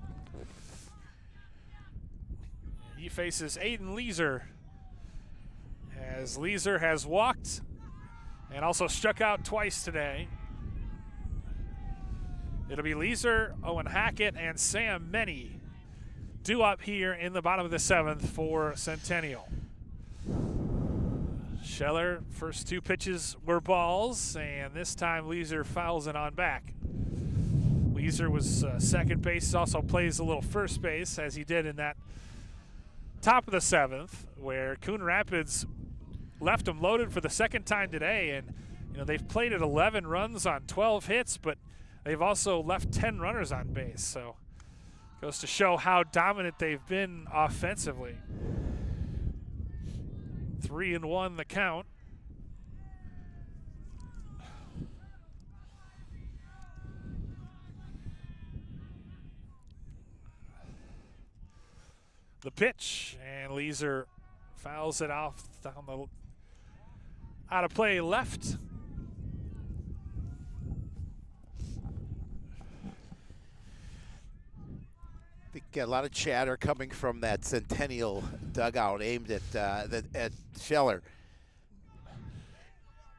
He faces Aiden Leeser, as Leeser has walked and also struck out twice today. It'll be Leeser, Owen Hackett, and Sam Meny due up here in the bottom of the 7th for Centennial. Scheller, first 2 pitches were balls, and this time Leeser fouls it on back. Leeser was second base, also plays a little first base, as he did in that top of the 7th, where Coon Rapids left him loaded for the second time today. And they've played at 11 runs on 12 hits, but they've also left 10 runners on base. So goes to show how dominant they've been offensively. 3-1 the count. The pitch, and Leeser fouls it off down the out of play left. I think a lot of chatter coming from that Centennial dugout aimed at Scheller.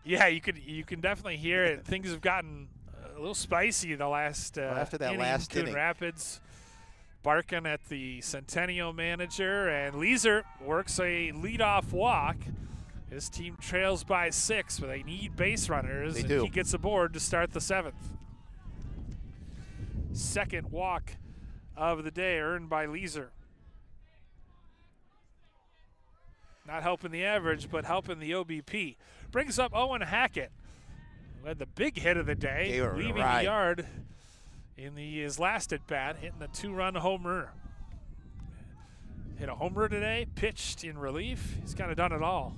Yeah, you can definitely hear it. Things have gotten a little spicy the last after that inning. last Coon inning. Rapids barking at the Centennial manager, and Leeser works a leadoff walk. His team trails by 6, but they need base runners, and he gets aboard to start the 7th. Second walk of the day earned by Leeser. Not helping the average, but helping the OBP. Brings up Owen Hackett, who had the big hit of the day, leaving the yard in his last at bat, hitting a 2-run homer. Hit a homer today, pitched in relief. He's kind of done it all.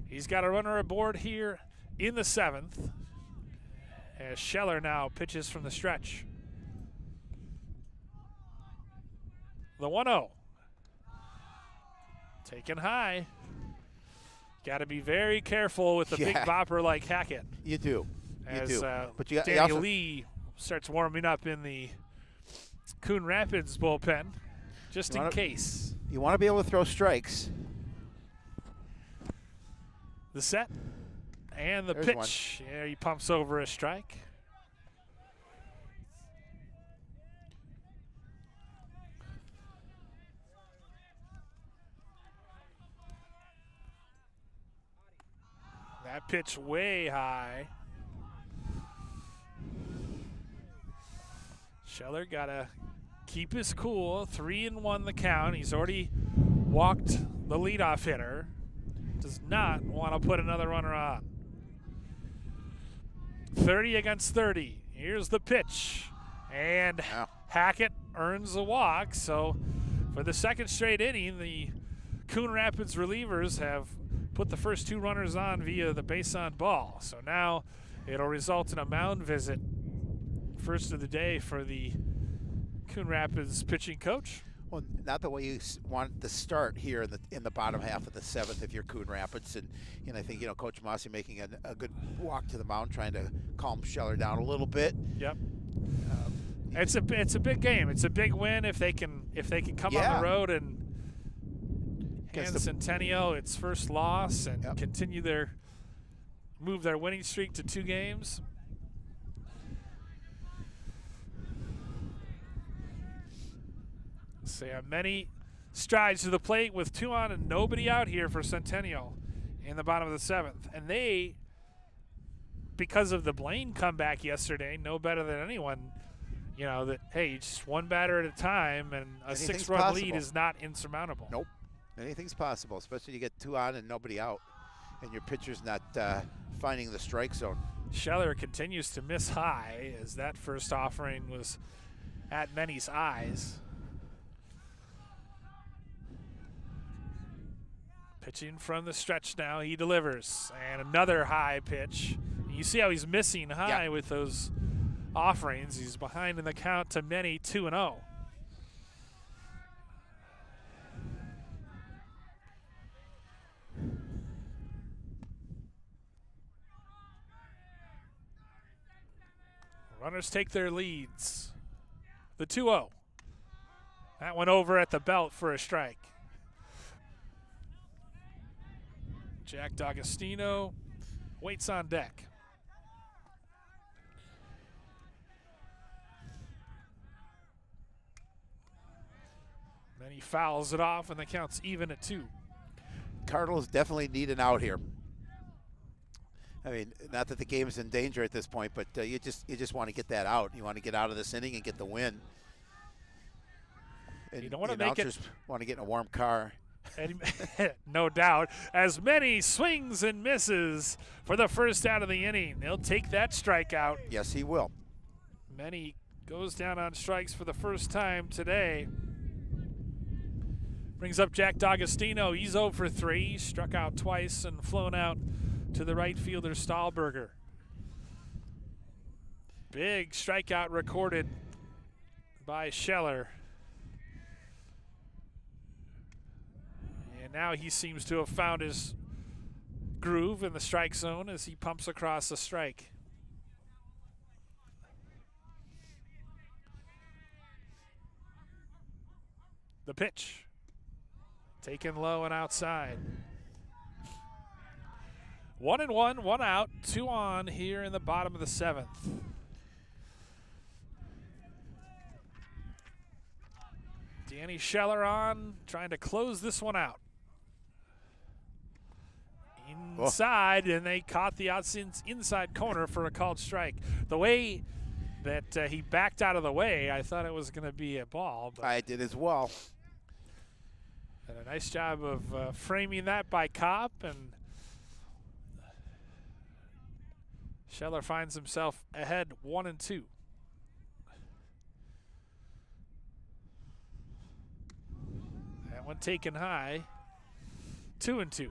He's got a runner aboard here in the 7th, as Scheller now pitches from the stretch. The 1-0. Taken high. Got to be very careful with a big bopper like Hackett. You do. As But Daniel Lee starts warming up in the Coon Rapids bullpen, just in case. You want to be able to throw strikes. The set and the There's pitch. Yeah, he pumps over a strike. That pitch way high. Scheller got to keep his cool. 3-1 the count. He's already walked the leadoff hitter. Does not want to put another runner on. 30 against 30. Here's the pitch. And Hackett earns a walk. So for the second straight inning, the Coon Rapids relievers have put the first 2 runners on via the base on ball. So now it'll result in a mound visit, first of the day for the Coon Rapids pitching coach. Well, not the way you want to start here in the bottom half of the 7th if you're Coon Rapids, and I think Coach Mossy making a good walk to the mound, trying to calm Scheller down a little bit. Yep. It's a big game. It's a big win if they can come on the road and hand Centennial its first loss and continue move their winning streak to 2 games. Many strides to the plate with 2 on and nobody out here for Centennial in the bottom of the 7th. And they, because of the Blaine comeback yesterday, know better than anyone, that, hey, just 1 batter at a time and a 6-run lead is not insurmountable. Nope. Anything's possible, especially you get 2 on and nobody out, and your pitcher's not finding the strike zone. Scheller continues to miss high, as that first offering was at Meny's eyes. Pitching from the stretch now, he delivers. And another high pitch. You see how he's missing high with those offerings. He's behind in the count to many, 2-0. Runners take their leads. The 2-0. That one over at the belt for a strike. Jack D'Agostino waits on deck. Then he fouls it off, and the count's even at 2. Cardinals definitely need an out here. I mean, not that the game is in danger at this point, but you just want to get that out. You want to get out of this inning and get the win. And you don't want to make it. Want to get in a warm car. No doubt. As many swings and misses for the first out of the inning. He'll take that strikeout. Yes, he will. Many goes down on strikes for the first time today. Brings up Jack D'Agostino. He's 0 for 3. Struck out twice and flown out to the right fielder, Stahlberger. Big strikeout recorded by Scheller. And now he seems to have found his groove in the strike zone as he pumps across the strike. The pitch. Taken low and outside. 1-1, 1 out, 2 on here in the bottom of the 7th. Danny Scheller on, trying to close this one out. Inside, and they caught the inside corner for a called strike. The way that he backed out of the way, I thought it was going to be a ball. But I did as well. And a nice job of framing that by Kopp, and Scheller finds himself ahead 1-2. That one taken high, 2-2.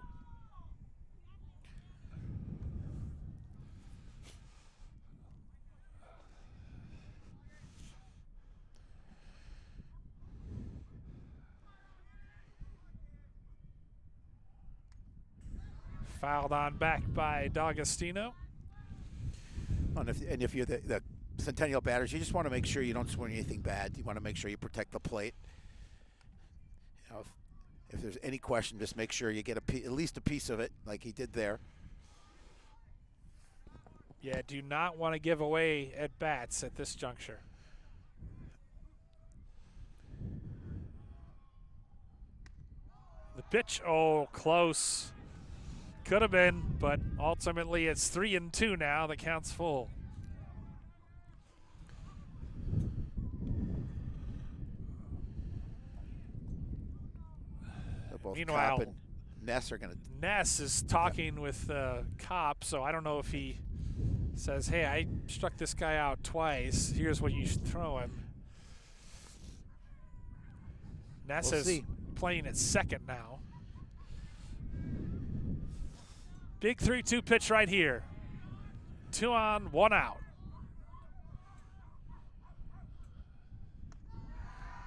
Fouled on back by D'Agostino. And if you're the Centennial batters, you just want to make sure you don't swing anything bad. You want to make sure you protect the plate. You know, if there's any question, just make sure you get at least a piece of it, like he did there. Yeah, do not want to give away at bats at this juncture. The pitch, oh, close. Could have been, but ultimately it's 3-2 now. The count's full. Both Meanwhile, Kopp and Ness are going to. Ness is talking with Kopp, so I don't know if he says, hey, I struck this guy out twice. Here's what you should throw him. Ness is playing at second now. Big 3-2 pitch right here. 2 on, 1 out.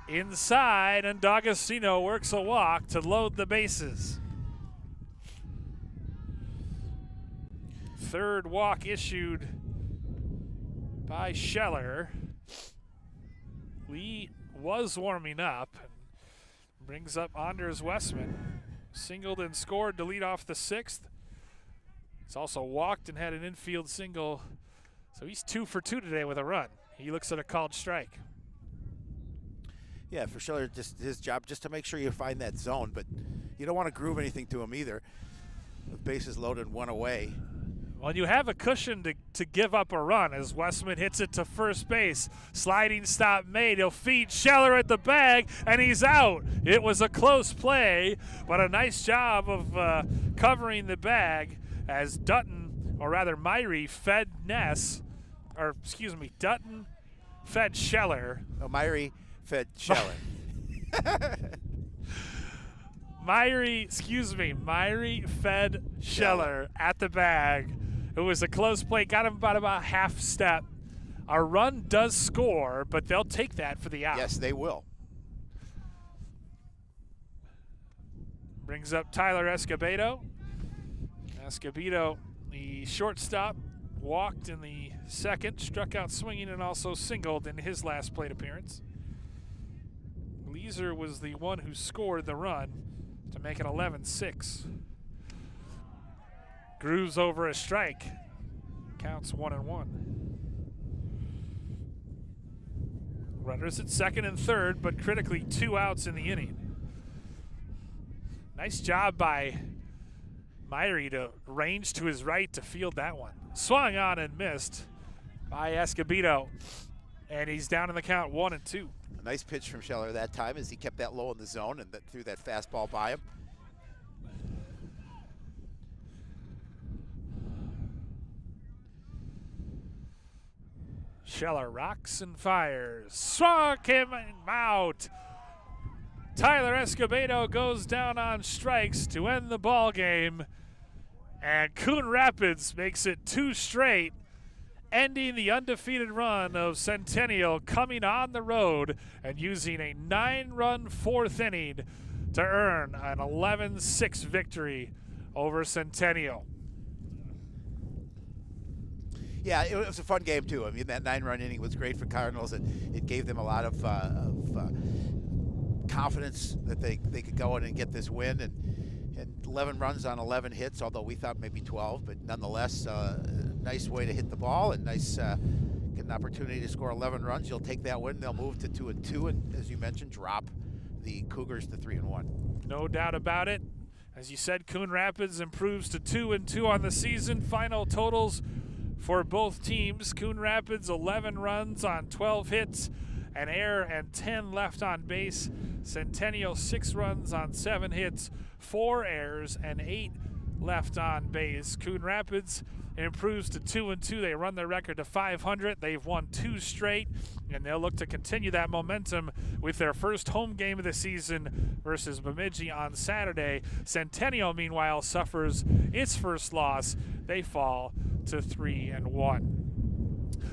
Inside, and D'Agostino works a walk to load the bases. Third walk issued by Scheller. Lee was warming up and brings up Anders Westman. Singled and scored to lead off the 6th. He's also walked and had an infield single, so he's 2 for 2 today with a run. He looks at a called strike. Yeah, for Scheller, just his job just to make sure you find that zone, but you don't want to groove anything to him either. With bases loaded, 1 away. Well, you have a cushion to give up a run as Westman hits it to first base. Sliding stop made. He'll feed Scheller at the bag, and he's out. It was a close play, but a nice job of covering the bag as Dutton, or rather Myrie, fed Dutton fed Scheller. Oh, Myrie fed Scheller. Myrie fed Scheller at the bag. It was a close play, got him about half step Our run does score, but they'll take that for the out. Yes, they will. Brings up Tyler Escobedo. Escobedo, the shortstop, walked in the second, struck out swinging, and also singled in his last plate appearance. Leeser was the one who scored the run to make it 11-6. Grooves over a strike. Counts 1-1. Runners at second and third, but critically 2 outs in the inning. Nice job by Myrie to range to his right to field that one. Swung on and missed by Escobedo, and he's down in the count 1-2. A nice pitch from Scheller that time as he kept that low in the zone and threw that fastball by him. Scheller rocks and fires. Struck him out. Tyler Escobedo goes down on strikes to end the ball game. And Coon Rapids makes it 2 straight, ending the undefeated run of Centennial, coming on the road and using a 9-run 4th inning to earn an 11-6 victory over Centennial. Yeah, it was a fun game too. I mean, that 9-run inning was great for Cardinals. It gave them a lot of confidence that they could go in and get this win. And 11 runs on 11 hits, although we thought maybe 12, but nonetheless, nice way to hit the ball and nice get an opportunity to score 11 runs. You'll take that win. They'll move to 2-2, and as you mentioned, drop the Cougars to 3-1. No doubt about it. As you said, Coon Rapids improves to 2-2 on the season. Final totals for both teams: Coon Rapids 11 runs on 12 hits, an error and 10 left on base. Centennial 6 runs on 7 hits, 4 errors and 8 left on base. Coon Rapids improves to 2-2. They run their record to 500. They've won 2 straight, and they'll look to continue that momentum with their first home game of the season versus Bemidji on Saturday. Centennial, meanwhile, suffers its first loss. They fall to 3-1.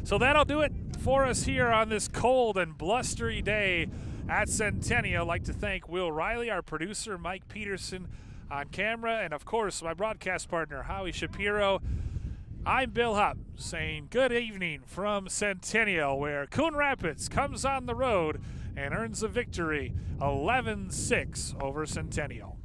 So that'll do it for us here on this cold and blustery day at Centennial. I'd like to thank Will Riley, our producer, Mike Peterson on camera, and of course my broadcast partner, Howie Shapiro. I'm Bill Hupp saying good evening from Centennial, where Coon Rapids comes on the road and earns a victory 11-6 over Centennial.